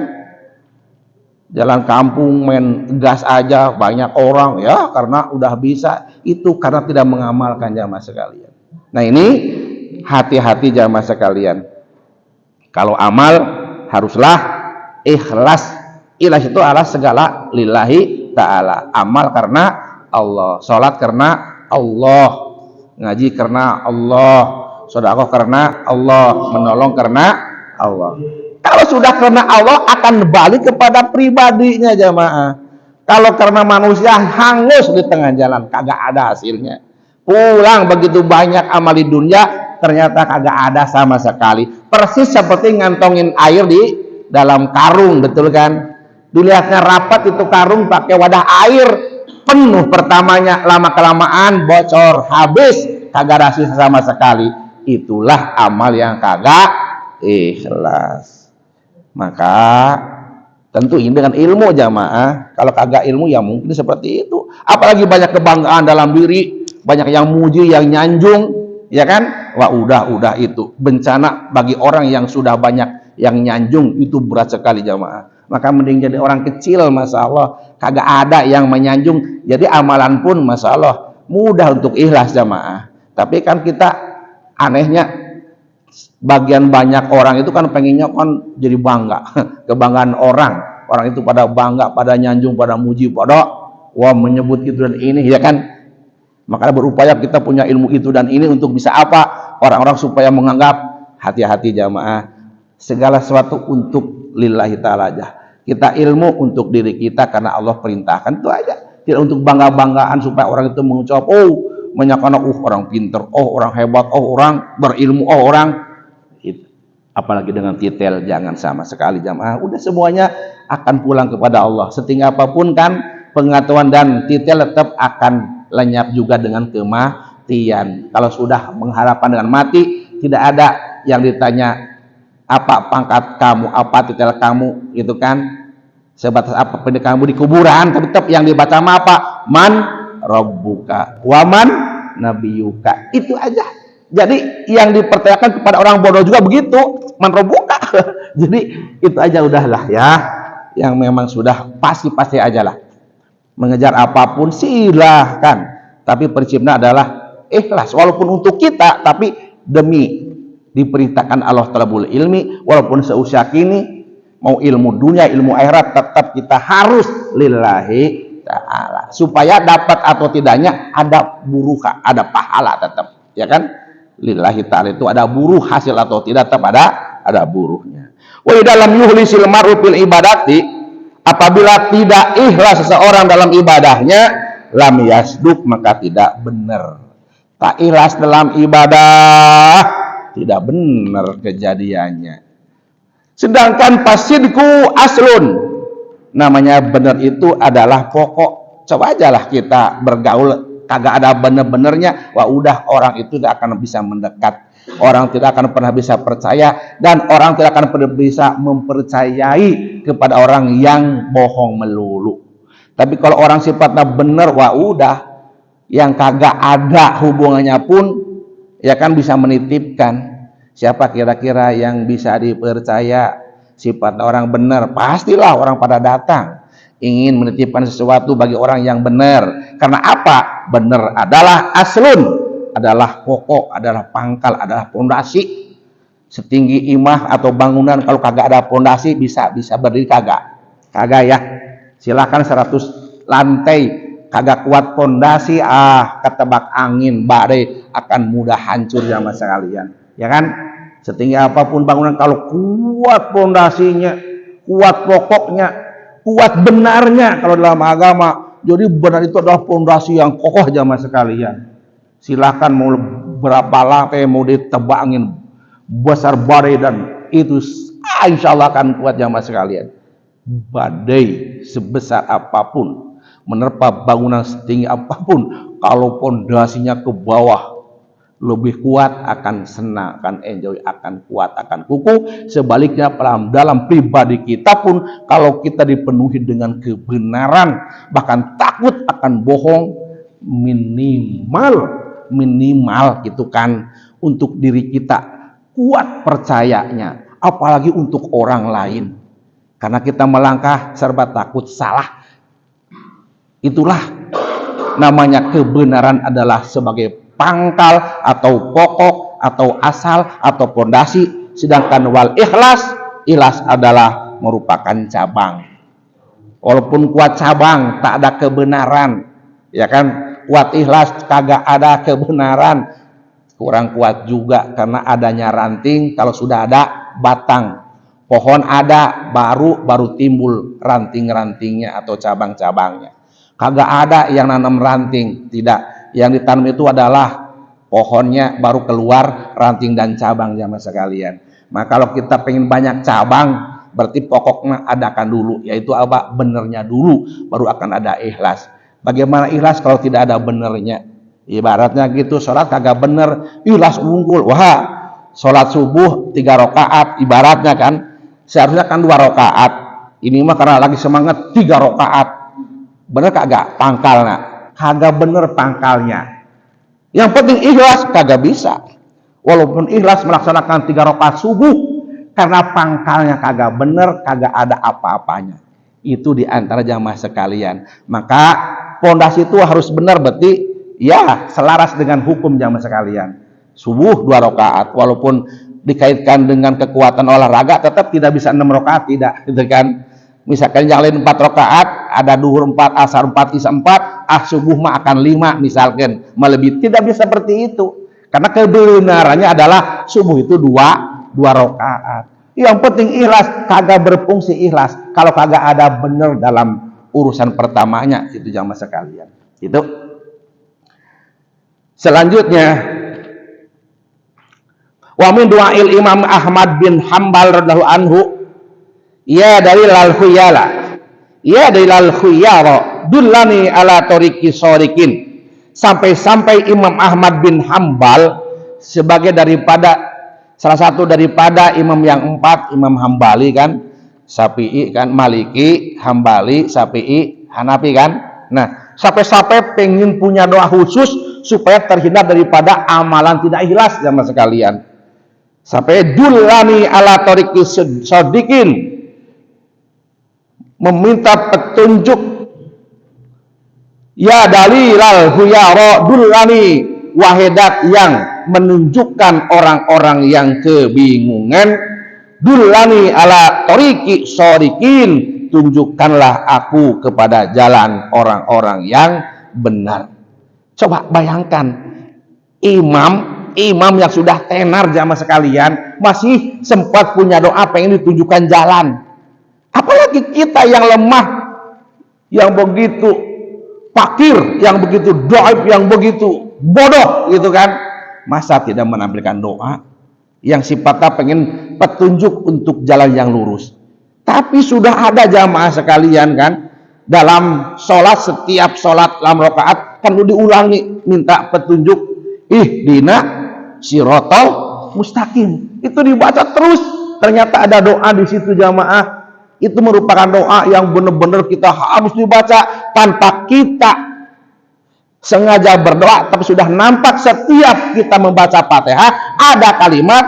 Jalan kampung main gas aja banyak orang, ya karena udah bisa, itu karena tidak mengamalkan jamaah sekalian. Nah ini hati-hati jamaah sekalian. Kalau amal haruslah ikhlas. Ikhlas itu adalah segala lillahi ta'ala. Amal karena Allah, sholat karena Allah, ngaji karena Allah, sedekah karena Allah, menolong karena Allah. Kalau sudah karena Allah akan balik kepada pribadinya jamaah. Kalau karena manusia hangus di tengah jalan, kagak ada hasilnya. Pulang begitu banyak amal di dunia, ternyata kagak ada sama sekali. Persis seperti ngantongin air di dalam karung, betul kan? Dilihatnya rapat itu karung pakai wadah air penuh, pertamanya lama kelamaan bocor, habis, kagak ada hasil sama sekali. Itulah amal yang kagak ikhlas. Maka tentu ini dengan ilmu jamaah. Kalau kagak ilmu ya mungkin seperti itu. Apalagi banyak kebanggaan dalam diri, banyak yang muji, yang nyanjung, ya kan? Wah udah itu bencana bagi orang yang sudah banyak yang nyanjung, itu berat sekali jamaah. Maka mending jadi orang kecil, masya Allah, kagak ada yang menyanjung. Jadi amalan pun masya Allah mudah untuk ikhlas jamaah. Tapi kan kita anehnya, bagian banyak orang itu kan pengennya kan jadi bangga, kebanggaan orang itu pada bangga, pada nyanjung, pada muji, pada wah menyebut itu dan ini, ya kan? Makanya berupaya kita punya ilmu itu dan ini untuk bisa apa? Orang-orang supaya menganggap. Hati-hati jamaah, segala sesuatu untuk lillahi ta'ala aja. Kita ilmu untuk diri kita karena Allah perintahkan, itu aja. Tidak untuk bangga-banggaan supaya orang itu mengucap, oh menyatakan, orang pinter, orang hebat, orang berilmu, orang itu. Apalagi dengan titel, jangan sama sekali jamaah. Udah semuanya akan pulang kepada Allah. Setinggi apapun kan pengetahuan dan titel tetap akan lenyap juga dengan kematian. Kalau sudah mengharapkan dengan mati, tidak ada yang ditanya apa pangkat kamu, apa titel kamu, gitu kan? Sebatas apa pendidikan kamu di kuburan, tapi tetap yang dibaca apa? Man rabbuka waman nabiyuka. Itu aja. Jadi yang dipertanyakan kepada orang bodoh juga begitu, man rabbuka. Jadi itu aja udahlah ya. Yang memang sudah pasti aja lah. Mengejar apapun silahkan, tapi prinsipnya adalah ikhlas. Walaupun untuk kita, tapi demi diperintahkan Allah talabul ilmi. Walaupun seusia kini mau ilmu dunia, ilmu akhirat, tetap kita harus lillahi ta'ala. Supaya dapat atau tidaknya ada buruh, ada pahala tetap, ya kan? Lillahi ta'ala itu ada buruh, hasil atau tidak tetap ada buruhnya. Wa dalam yuhlisil mar'u fil ibadati, apabila tidak ikhlas seseorang dalam ibadahnya, lam yasduk, maka tidak benar. Tak ikhlas dalam ibadah, tidak benar kejadiannya. Sedangkan pasidku aslun, namanya benar itu adalah pokok. Coba ajalah kita bergaul kagak ada bener-benernya, wah udah orang itu tidak akan bisa mendekat, orang tidak akan pernah bisa percaya, dan orang tidak akan pernah bisa mempercayai kepada orang yang bohong melulu. Tapi kalau orang sifatnya benar, wah udah, yang kagak ada hubungannya pun ya kan bisa menitipkan. Siapa kira-kira yang bisa dipercaya sifat orang benar? Pastilah orang pada datang ingin menitipkan sesuatu bagi orang yang benar. Karena apa? Benar adalah aslun, adalah pokok, adalah pangkal, adalah pondasi. Setinggi imah atau bangunan kalau kagak ada pondasi bisa berdiri kagak ya. Silakan 100 lantai kagak kuat pondasi, ketebak angin, badai, akan mudah hancur sama sekalian, ya kan? Setinggi apapun bangunan kalau kuat pondasinya, kuat pokoknya, kuat benarnya kalau dalam agama. Jadi benar itu adalah pondasi yang kokoh jamaah sekalian. Silakan mau berapa lantai mau ditebangin besar badai, dan itu insya Allah akan kuat jamaah sekalian. Badai sebesar apapun, menerpa bangunan setinggi apapun, kalau pondasinya ke bawah lebih kuat, akan senang, akan enjoy, akan kuat, akan kukuh. Sebaliknya dalam pribadi kita pun, kalau kita dipenuhi dengan kebenaran, bahkan takut akan bohong, minimal gitu kan, untuk diri kita kuat percayanya, apalagi untuk orang lain. Karena kita melangkah serba takut salah. Itulah namanya kebenaran adalah sebagai pangkal atau pokok atau asal atau pondasi. Sedangkan wal ikhlas adalah merupakan cabang. Walaupun kuat cabang tak ada kebenaran, ya kan? Kuat ikhlas kagak ada kebenaran, kurang kuat juga karena adanya ranting. Kalau sudah ada batang pohon ada, baru timbul ranting-rantingnya atau cabang-cabangnya. Kagak ada yang nanam ranting, tidak. Yang ditanam itu adalah pohonnya, baru keluar ranting dan cabang jamaah sekalian. Maka kalau kita pengen banyak cabang, berarti pokoknya adakan dulu, yaitu apa? Benernya dulu, baru akan ada ikhlas. Bagaimana ikhlas kalau tidak ada benernya? Ibaratnya gitu, sholat kagak bener, ikhlas unggul. Wah, sholat subuh 3 rakaat, ibaratnya kan, seharusnya kan 2 rakaat. Ini mah karena lagi semangat 3 rakaat. Bener kagak pangkalnya? Kagak bener pangkalnya. Yang penting ikhlas, kagak bisa. Walaupun ikhlas melaksanakan 3 rakaat subuh, karena pangkalnya kagak bener, kagak ada apa-apanya. Itu diantara jamaah sekalian. Maka pondasi itu harus benar, berarti ya selaras dengan hukum jamaah sekalian. Subuh 2 rakaat, walaupun dikaitkan dengan kekuatan olahraga, tetap tidak bisa 6 rakaat, tidak, gitu kan? Misalkan yang lain 4 rakaat, ada duhur 4, asar 4, isya 4, subuh mah akan 5 misalkan, melebihi. Tidak bisa seperti itu. Karena kebenarannya adalah subuh itu 2 rakaat. Yang penting ikhlas, kagak berfungsi ikhlas kalau kagak ada benar dalam urusan pertamanya, itu jamaah sekalian. Itu. Selanjutnya, wa min du'ail Imam Ahmad bin Hanbal radhiyallahu anhu, ya dalilal khuyala, ya dalilal khuyara, dullani ala tariqi shorikin. Sampai-sampai Imam Ahmad bin Hanbal sebagai salah satu daripada imam yang 4, Imam Hambali kan, Syafi'i kan, Maliki, Hambali, Syafi'i, Hanafi kan. Nah, sampai-sampai pengen punya doa khusus supaya terhindar daripada amalan tidak ikhlas jamaah sekalian. Sampai dullani ala tariqi shodikin, meminta petunjuk, ya dalilal huyara dullani, wahidat yang menunjukkan orang-orang yang kebingungan, dullani ala tariqi shodikin, tunjukkanlah aku kepada jalan orang-orang yang benar. Coba bayangkan, imam yang sudah tenar jamaah sekalian masih sempat punya doa pengen ditunjukkan jalan. Apalagi kita yang lemah, yang begitu fakir, yang begitu dhaif, yang begitu bodoh gitu kan, masa tidak menampilkan doa yang sifatnya pengen petunjuk untuk jalan yang lurus. Tapi sudah ada jamaah sekalian kan, dalam sholat, setiap sholat dalam rakaat kan diulangi minta petunjuk, ihdina sirotol mustaqim, itu dibaca terus. Ternyata ada doa di situ jamaah, itu merupakan doa yang benar-benar kita harus dibaca tanpa kita sengaja berdoa, tapi sudah nampak setiap kita membaca Fatihah ada kalimat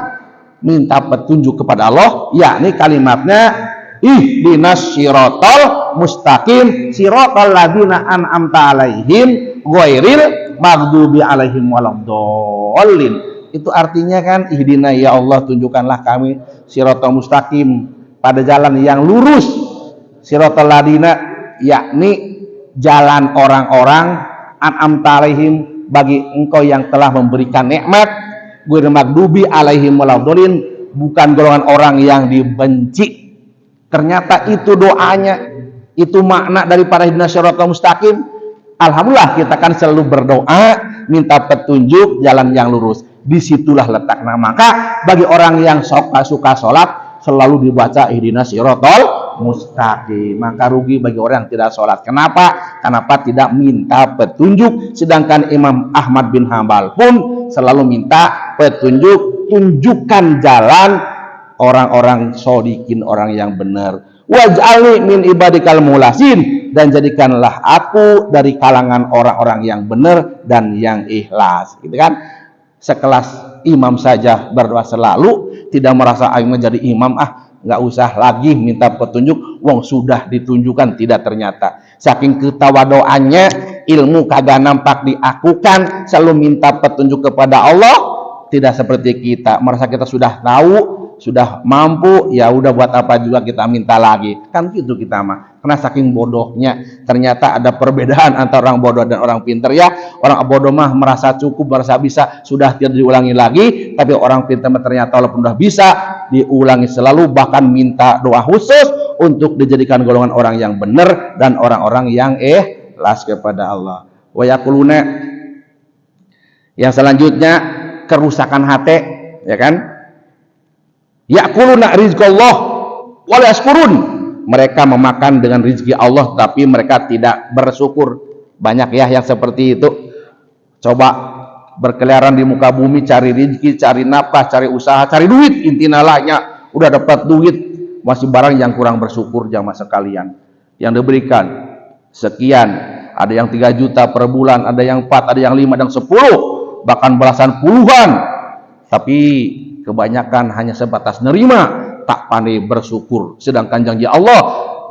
minta petunjuk kepada Allah, yakni kalimatnya ihdinas sirotol mustaqim sirotol ladina an'amta alaihim ghairil maghdubi alaihim waladdallin. Itu artinya kan, ihdina ya Allah, tunjukkanlah kami sirotol mustaqim, pada jalan yang lurus, sirotol ladina yakni jalan orang-orang an'amta alaihim, bagi engkau yang telah memberikan nikmat, ghairil maghdubi alaihim waladdallin, bukan golongan orang yang dibenci. Ternyata itu doanya, itu makna daripada ihdinas siratal mustaqim. Alhamdulillah kita kan selalu berdoa minta petunjuk jalan yang lurus. Disitulah letaknya. Maka bagi orang yang suka sholat selalu dibaca ihdinas siratal mustaqim. Maka rugi bagi orang yang tidak sholat. Kenapa? Kenapa tidak minta petunjuk? Sedangkan Imam Ahmad bin Hambal pun selalu minta petunjuk, tunjukkan jalan orang-orang shodikin, orang yang benar. Waj'alni min ibadikal mulasin, dan jadikanlah aku dari kalangan orang-orang yang benar dan yang ikhlas. Gitu kan? Sekelas imam saja berdoa selalu, tidak merasa aing menjadi imam, nggak usah lagi minta petunjuk, wong sudah ditunjukkan. Tidak, ternyata saking ketawadoannya, ilmu kagak nampak diakukan, selalu minta petunjuk kepada Allah. Tidak seperti kita merasa kita sudah tahu, sudah mampu, ya udah buat apa juga kita minta lagi, kan gitu kita mah. Karena saking bodohnya. Ternyata ada perbedaan antara orang bodoh dan orang pintar ya. Orang bodoh mah merasa cukup, merasa bisa, sudah tidak diulangi lagi. Tapi orang pintar mah ternyata walaupun sudah bisa, diulangi selalu, bahkan minta doa khusus untuk dijadikan golongan orang yang benar dan orang-orang yang ikhlas kepada Allah. Wa yaquluna, yang selanjutnya kerusakan hati, ya kan? Ya'kuluna rizqallah wa la yashkurun. Mereka memakan dengan rezeki Allah tapi mereka tidak bersyukur. Banyak ya yang seperti itu. Coba berkeliaran di muka bumi cari rezeki, cari nafkah, cari usaha, cari duit, intinya lahnya udah dapat duit, masih barang yang kurang bersyukur jamaah sekalian. Yang diberikan sekian, ada yang 3 juta per bulan, ada yang 4, ada yang 5, dan 10, bahkan belasan puluhan. Tapi kebanyakan hanya sebatas nerima, tak pandai bersyukur. Sedangkan janji Allah,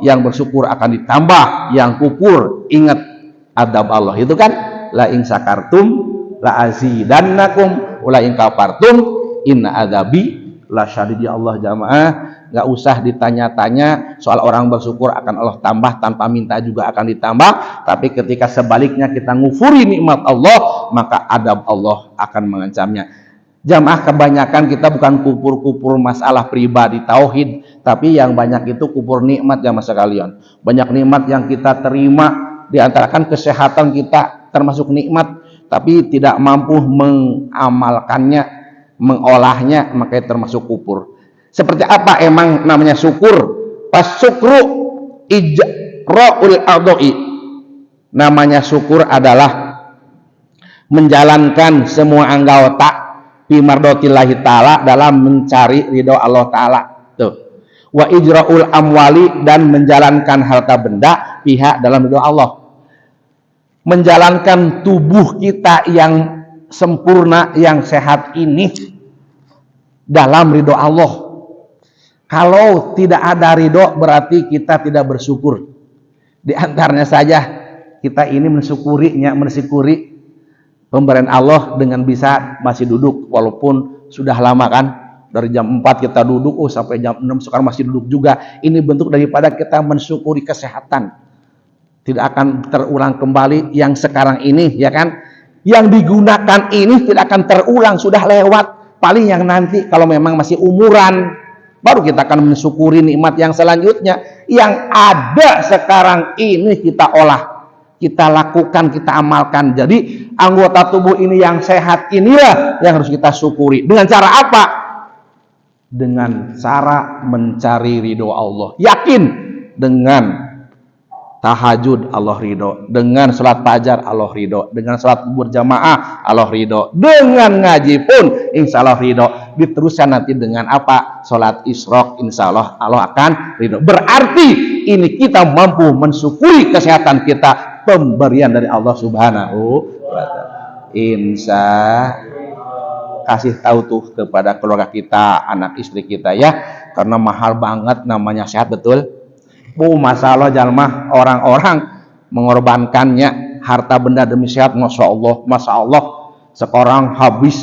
yang bersyukur akan ditambah, yang kufur ingat adab Allah. Itu kan, la in sakartum la azidannakum wa la in kafartum inna adabi la syadid. Ya Allah jamaah, nggak usah ditanya-tanya soal orang bersyukur akan Allah tambah, tanpa minta juga akan ditambah. Tapi ketika sebaliknya kita ngufuri nikmat Allah, maka adab Allah akan mengancamnya. Jamaah, kebanyakan kita bukan kupur-kupur masalah pribadi tauhid, tapi yang banyak itu kupur nikmat jamaah sekalian. Banyak nikmat yang kita terima, diantarakan kesehatan kita termasuk nikmat, tapi tidak mampu mengamalkannya, mengolahnya, maka termasuk kupur. Seperti apa emang namanya syukur? Pasyukru ijra'ul ardoi. Namanya syukur adalah menjalankan semua anggota fi mardotillahi ta'ala, dalam mencari ridho Allah ta'ala. Tuh. Wa ijra'ul amwali, dan menjalankan harta benda pihak dalam ridho Allah. Menjalankan tubuh kita yang sempurna, yang sehat ini dalam ridho Allah. Kalau tidak ada ridho, berarti kita tidak bersyukur. Di antaranya saja kita ini mensyukuri pemberian Allah dengan bisa masih duduk, walaupun sudah lama kan, Dari jam 4 kita duduk, sampai jam 6 sekarang masih duduk juga. Ini bentuk daripada kita mensyukuri kesehatan. Tidak akan terulang kembali yang sekarang ini, ya kan? Yang digunakan ini tidak akan terulang, sudah lewat. Paling yang nanti kalau memang masih umuran, baru kita akan mensyukuri nikmat yang selanjutnya. Yang ada sekarang ini kita olah, kita lakukan, kita amalkan. Jadi anggota tubuh ini yang sehat inilah yang harus kita syukuri. Dengan cara apa? Dengan cara mencari ridho Allah. Yakin dengan tahajud Allah ridho, dengan sholat fajar Allah ridho, dengan sholat berjamaah Allah ridho, dengan ngaji pun insya Allah ridho. Diteruskan nanti dengan apa? Sholat isyraq, insya Allah Allah akan ridho. Berarti ini kita mampu mensyukuri kesehatan kita, pemberian dari Allah Subhanahu wa ta'ala. Insya kasih tahu tuh kepada keluarga kita, anak istri kita ya, karena mahal banget namanya sehat, betul. Masalah jalmah, orang-orang mengorbankannya harta benda demi sehat. Masya Allah sekarang habis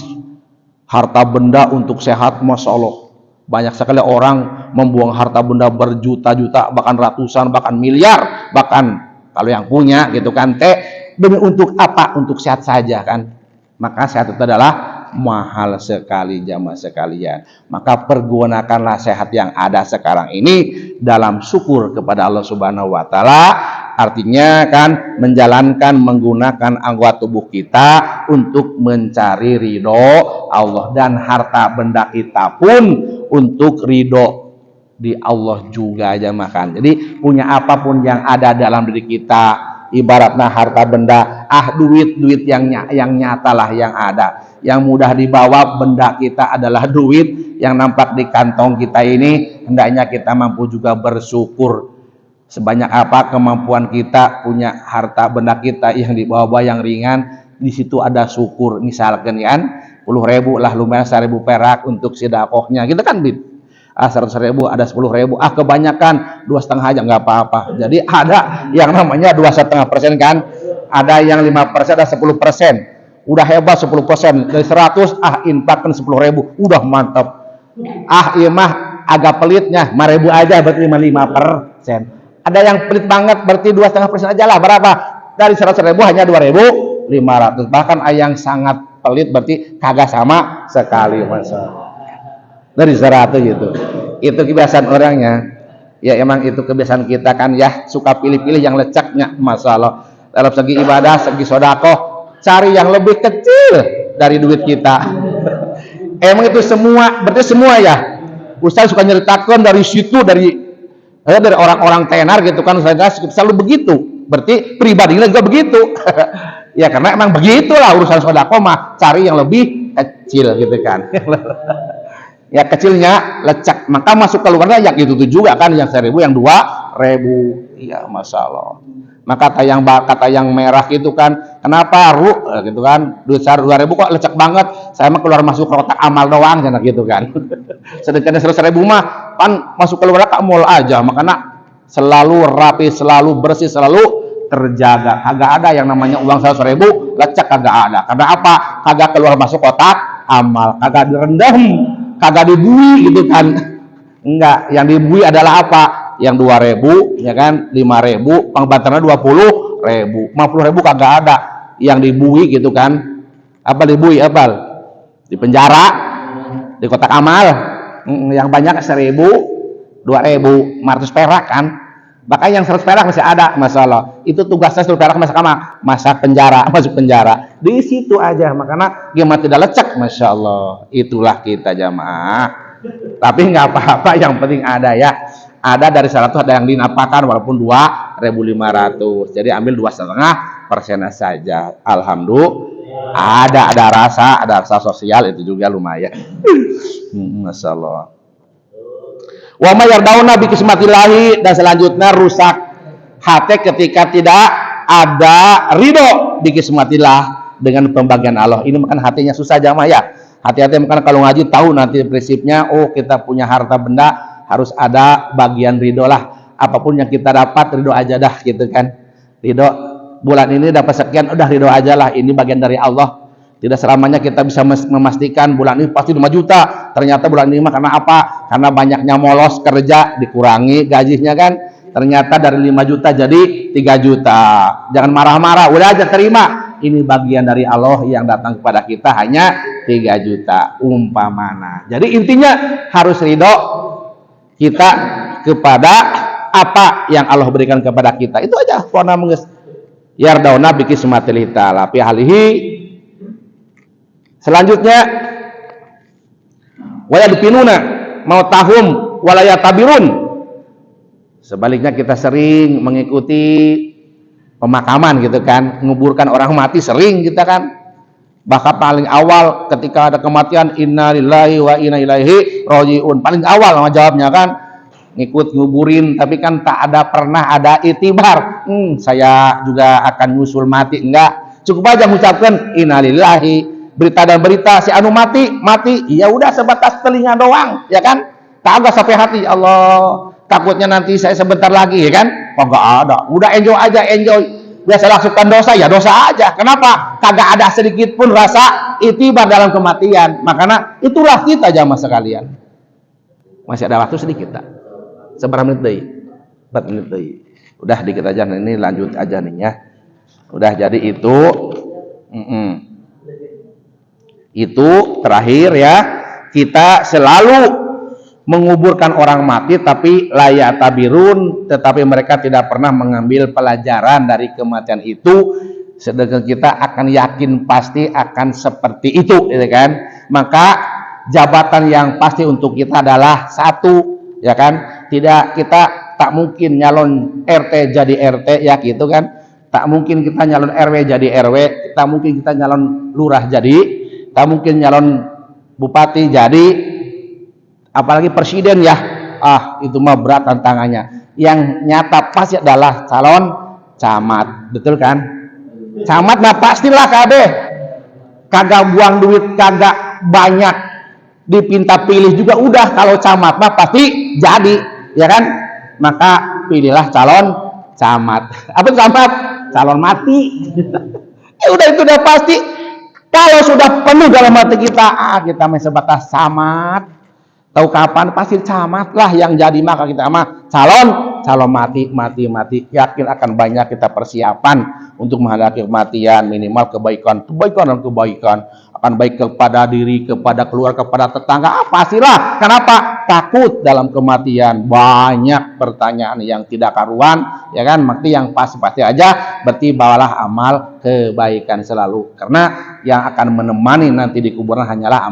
harta benda untuk sehat. Masya Allah, banyak sekali orang membuang harta benda berjuta-juta, bahkan ratusan, bahkan miliar, bahkan kalau yang punya gitu kan, demi untuk apa? Untuk sehat saja kan. Maka sehat itu adalah mahal sekali jamaah sekalian. Maka pergunakanlah sehat yang ada sekarang ini dalam syukur kepada Allah Subhanahu wa ta'ala. Artinya kan menjalankan, menggunakan anggota tubuh kita untuk mencari ridho Allah, dan harta benda kita pun untuk ridho di Allah juga aja makan. Jadi punya apapun yang ada dalam diri kita, ibaratnya harta benda, duit yang nyata lah yang ada. Yang mudah dibawa benda kita adalah duit yang nampak di kantong kita ini. Hendaknya kita mampu juga bersyukur. Sebanyak apa kemampuan kita, punya harta benda kita yang dibawa yang ringan, di situ ada syukur. Misalkan kan 10.000 lah, lumayan 1.000 perak untuk sedekahnya gitu kan, Bid. 100.000 ada 10.000, kebanyakan 2,5 aja nggak apa-apa. Jadi ada yang namanya 2,5% kan, ada yang 5%, ada 10%. Udah hebat 10%, dari 100 infakkan 10.000, udah mantap. Iya mah agak pelitnya 5.000 aja, berarti 5%. Ada yang pelit banget, berarti 2,5% aja lah. Berapa? Dari 100.000 hanya 2.500. Bahkan yang sangat pelit berarti kagak sama sekali, masa dari 100 gitu. Itu kebiasaan orangnya. Ya emang itu kebiasaan kita kan ya, suka pilih-pilih yang lecaknya. Masalah dalam segi ibadah, segi sedekah, cari yang lebih kecil dari duit kita. Emang itu semua, berarti semua ya. Ustaz suka nyeritakan dari situ, dari orang-orang tenar gitu kan, selalu begitu. Berarti pribadinya juga begitu. Ya karena emang begitulah urusan sedekah mah, cari yang lebih kecil gitu kan. Ya kecilnya lecak, maka masuk keluarnya ya gitu juga kan, yang 1.000, yang 2.000. Iya, masalah. Maka kata yang merah gitu kan, kenapa gitu kan, duit 2.000 kok lecek banget, saya mah keluar masuk kotak amal doang gitu kan. Sedangkan 100.000 mah kan masuk keluar ke mall aja, makanya selalu rapi, selalu bersih, selalu terjaga. Kagak ada yang namanya uang 100.000 lecek, kagak ada. Karena apa? Kagak keluar masuk kotak amal, kagak direndam, kagak dibui gitu kan. Enggak, yang dibui adalah apa? Yang 2.000 ya kan, 5.000, pangbanternya 20.000, 50.000 kagak ada yang dibui gitu kan. Apa dibui? Apa? Di penjara, di kotak amal. Yang banyak 1.000, 2.000, 500 perak kan. Bahkan yang 100 perak masih ada, masalah. Itu tugasnya 100 perak masuk penjara. Di situ aja, makanya gimana tidak lecek, masya Allah. Itulah kita jamaah. Tapi nggak apa-apa, yang penting ada ya. Ada dari 100 ada yang dinapakan walaupun 2.500. Jadi ambil 2,5% saja. Alhamdulillah. Ada rasa sosial itu juga lumayan. Masya Allah. Wa ma yardauna bi kismatillahi, dan selanjutnya rusak hati ketika tidak ada ridho bi kismatillah, dengan pembagian Allah. Ini makan hatinya susah jamaah ya. Hati-hati makan kalau ngaji tahu nanti prinsipnya, kita punya harta benda harus ada bagian ridho lah. Apapun yang kita dapat ridho aja dah gitu kan. Ridho bulan ini dapat sekian, udah ridho aja lah, ini bagian dari Allah. Tidak selamanya kita bisa memastikan bulan ini pasti 5 juta. Ternyata bulan ini mah karena apa? Karena banyaknya molos kerja, dikurangi gajinya kan. Ternyata dari 5 juta jadi 3 juta. Jangan marah-marah, udah aja terima. Ini bagian dari Allah yang datang kepada kita hanya 3 juta umpamana. Jadi intinya harus ridho kita kepada apa yang Allah berikan kepada kita. Itu aja. Pona mengges yardauna bi kismatil ta'ala fi halihi. Selanjutnya wala dipinuna mau tahum wala yatabirun. Sebaliknya kita sering mengikuti pemakaman gitu kan, menguburkan orang mati sering kita kan. Bahkan paling awal ketika ada kematian innalillahi wa inna ilaihi rajiun. Paling awal sama jawabnya kan ngikut nguburin, tapi kan tak ada pernah ada itibar. Saya juga akan nyusul mati, enggak. Cukup aja mengucapkan innalillahi, berita dan berita si anu mati, ya udah sebatas telinga doang, ya kan? Kagak sampai hati. Allah, takutnya nanti saya sebentar lagi, ya kan? Kagak ada. Udah enjoy aja, enjoy. Biasa lakukan dosa, ya dosa aja. Kenapa? Kagak ada sedikit pun rasa itibar dalam kematian. Makanya itulah kita jamaah sekalian. Masih ada waktu sedikit tak? Seberapa menit deh? 4 menit deh. Udah dikit aja, ini lanjut aja nih ya. Udah jadi itu. Itu terakhir ya, kita selalu menguburkan orang mati tapi layak tabirun, tetapi mereka tidak pernah mengambil pelajaran dari kematian itu, sedangkan kita akan yakin pasti akan seperti itu, ya kan? Maka jabatan yang pasti untuk kita adalah satu, ya kan? Tidak, kita tak mungkin nyalon RT jadi RT ya gitu kan? Tak mungkin kita nyalon RW jadi RW, tak mungkin kita nyalon lurah jadi, tak mungkin nyalon bupati jadi, apalagi presiden ya, itu mah berat tantangannya. Yang nyata pasti adalah calon camat, betul kan? Camat mah pastilah kabeh, kagak buang duit, kagak banyak dipinta pilih juga udah. Kalau camat mah pasti jadi, ya kan? Maka pilihlah calon camat. Apa camat? Calon mati. Udah itu udah pasti. Kalau sudah penuh dalam hati kita, kita masih sebatas camat. Tahu kapan pasti camat lah yang jadi, maka kita mah calon mati, yakin akan banyak kita persiapan untuk menghadapi kematian, minimal kebaikan akan baik kepada diri, kepada keluarga, kepada tetangga, pastilah. Kenapa? Takut dalam kematian, banyak pertanyaan yang tidak karuan, ya kan? Maka yang pasti aja berarti bawalah amal kebaikan selalu, karena yang akan menemani nanti di kuburan hanyalah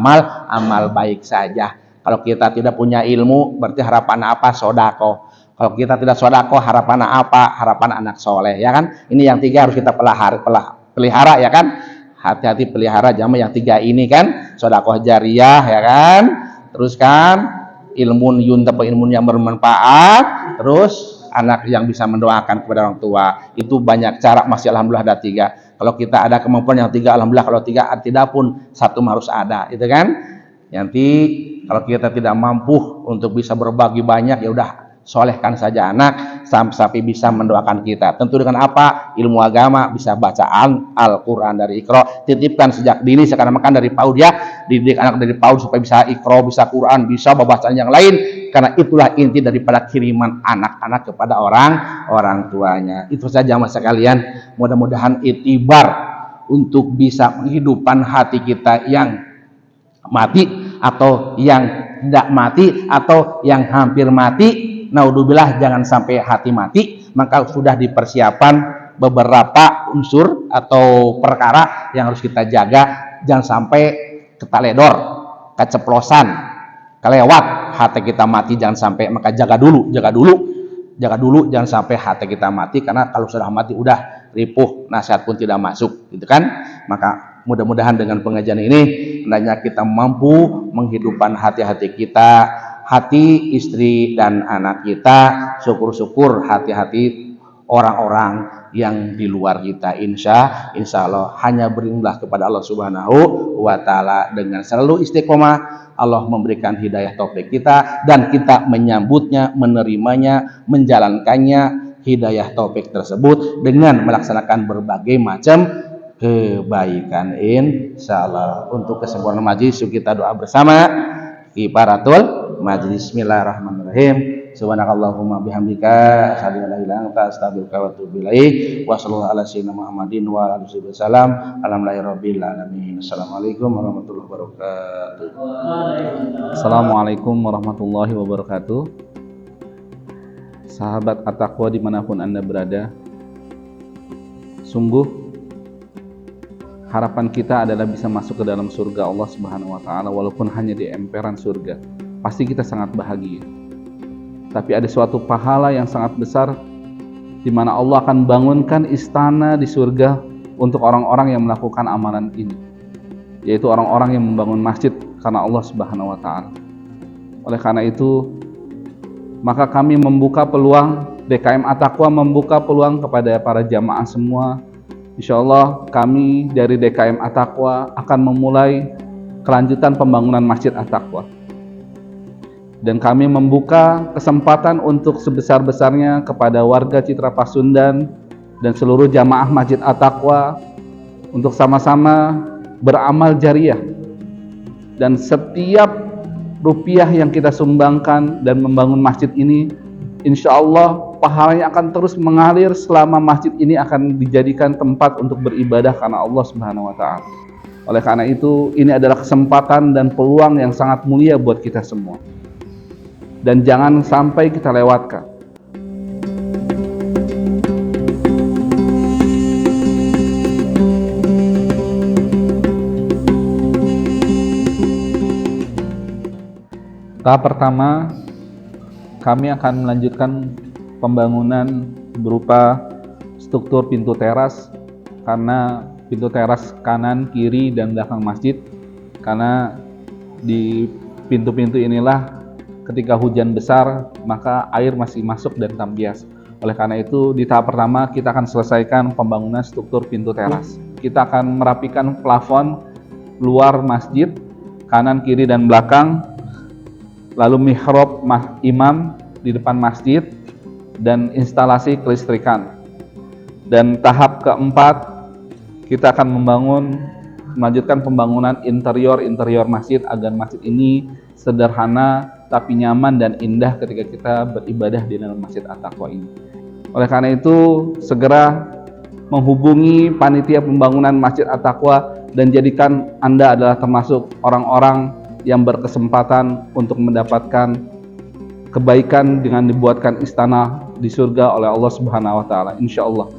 amal baik saja. Kalau kita tidak punya ilmu, berarti harapan apa? Sodako. Kalau kita tidak sodako, harapan apa? Harapan anak soleh, ya kan? Ini yang 3 harus kita pelihara, ya kan? Hati-hati pelihara jamaah yang 3 ini kan? Sodakoh jariah, ya kan? Terus kan ilmu yang bermanfaat, terus anak yang bisa mendoakan kepada orang tua. Itu banyak cara, masih alhamdulillah ada 3. Kalau kita ada kemampuan yang 3, alhamdulillah. Kalau 3 tidak pun 1 harus ada, itu kan? Nanti kalau kita tidak mampu untuk bisa berbagi banyak, ya udah solehkan saja anak sampai bisa mendoakan kita. Tentu dengan apa? Ilmu agama, bisa bacaan Al-Quran dari Iqra, titipkan sejak dini, sekarang makan dari PAUD ya, dididik anak dari PAUD supaya bisa Iqra, bisa Quran, bisa bacaan yang lain, karena itulah inti daripada kiriman anak-anak kepada orang tuanya. Itu saja mas sekalian, mudah-mudahan itibar untuk bisa menghidupkan hati kita yang mati atau yang tidak mati atau yang hampir mati. Naudzubillah, jangan sampai hati mati. Maka sudah dipersiapkan beberapa unsur atau perkara yang harus kita jaga. Jangan sampai ketaledor, keceplosan, kelewat hati kita mati, jangan sampai. Maka jaga dulu, jangan sampai hati kita mati, karena kalau sudah mati udah ripuh, nasihat pun tidak masuk, gitu kan? Maka mudah-mudahan dengan pengajian ini hendaknya kita mampu menghidupkan hati-hati kita, hati istri dan anak kita. Syukur-syukur hati-hati orang-orang yang di luar kita. Insya Allah hanya berimbas kepada Allah Subhanahu wa Ta'ala. Dengan selalu istiqomah, Allah memberikan hidayah taufik kita, dan kita menyambutnya, menerimanya, menjalankannya hidayah taufik tersebut dengan melaksanakan berbagai macam kebaikan insyaallah. Untuk kesempurnaan majlis kita doa bersama kifaratul majlis. Bismillahirrahmanirrahim. Subhanakallahumma bihamdika asyhadu an la ilaha illa anta astaghfiruka wa atubu ilaik. Wa sallallahu ala sayyidina Muhammadin wa ala alihi wasallam. Alhamdulillahirabbil alamin. Assalamualaikum warahmatullahi wabarakatuh. Assalamualaikum warahmatullahi wabarakatuh. Sahabat At-Taqwa dimanapun Anda berada, sungguh harapan kita adalah bisa masuk ke dalam surga Allah Subhanahu wa taala, walaupun hanya di emperan surga. Pasti kita sangat bahagia. Tapi ada suatu pahala yang sangat besar di mana Allah akan bangunkan istana di surga untuk orang-orang yang melakukan amalan ini, yaitu orang-orang yang membangun masjid karena Allah Subhanahu wa taala. Oleh karena itu, maka kami membuka peluang, DKM At-Taqwa membuka peluang kepada para jamaah semua. Insyaallah kami dari DKM At-Taqwa akan memulai kelanjutan pembangunan Masjid At-Taqwa. Dan kami membuka kesempatan untuk sebesar-besarnya kepada warga Citra Pasundan dan seluruh jamaah Masjid At-Taqwa untuk sama-sama beramal jariah. Dan setiap rupiah yang kita sumbangkan dan membangun masjid ini, insya Allah pahalanya akan terus mengalir selama masjid ini akan dijadikan tempat untuk beribadah karena Allah Subhanahu wa taala. Oleh karena itu, ini adalah kesempatan dan peluang yang sangat mulia buat kita semua. Dan jangan sampai kita lewatkan. Tahap pertama, kami akan melanjutkan pembangunan berupa struktur pintu teras, karena pintu teras kanan, kiri, dan belakang masjid, karena di pintu-pintu inilah ketika hujan besar maka air masih masuk dan tambias. Oleh karena itu, di tahap pertama kita akan selesaikan pembangunan struktur pintu teras. Kita akan merapikan plafon luar masjid kanan, kiri, dan belakang, lalu mihrab imam di depan masjid, dan instalasi kelistrikan. Dan tahap keempat, kita akan melanjutkan pembangunan interior masjid agar masjid ini sederhana tapi nyaman dan indah ketika kita beribadah di dalam Masjid At-Taqwa ini. Oleh karena itu, segera menghubungi panitia pembangunan Masjid At-Taqwa dan jadikan Anda adalah termasuk orang-orang yang berkesempatan untuk mendapatkan kebaikan dengan dibuatkan istana di surga oleh Allah Subhanahu wa taala, insyaallah.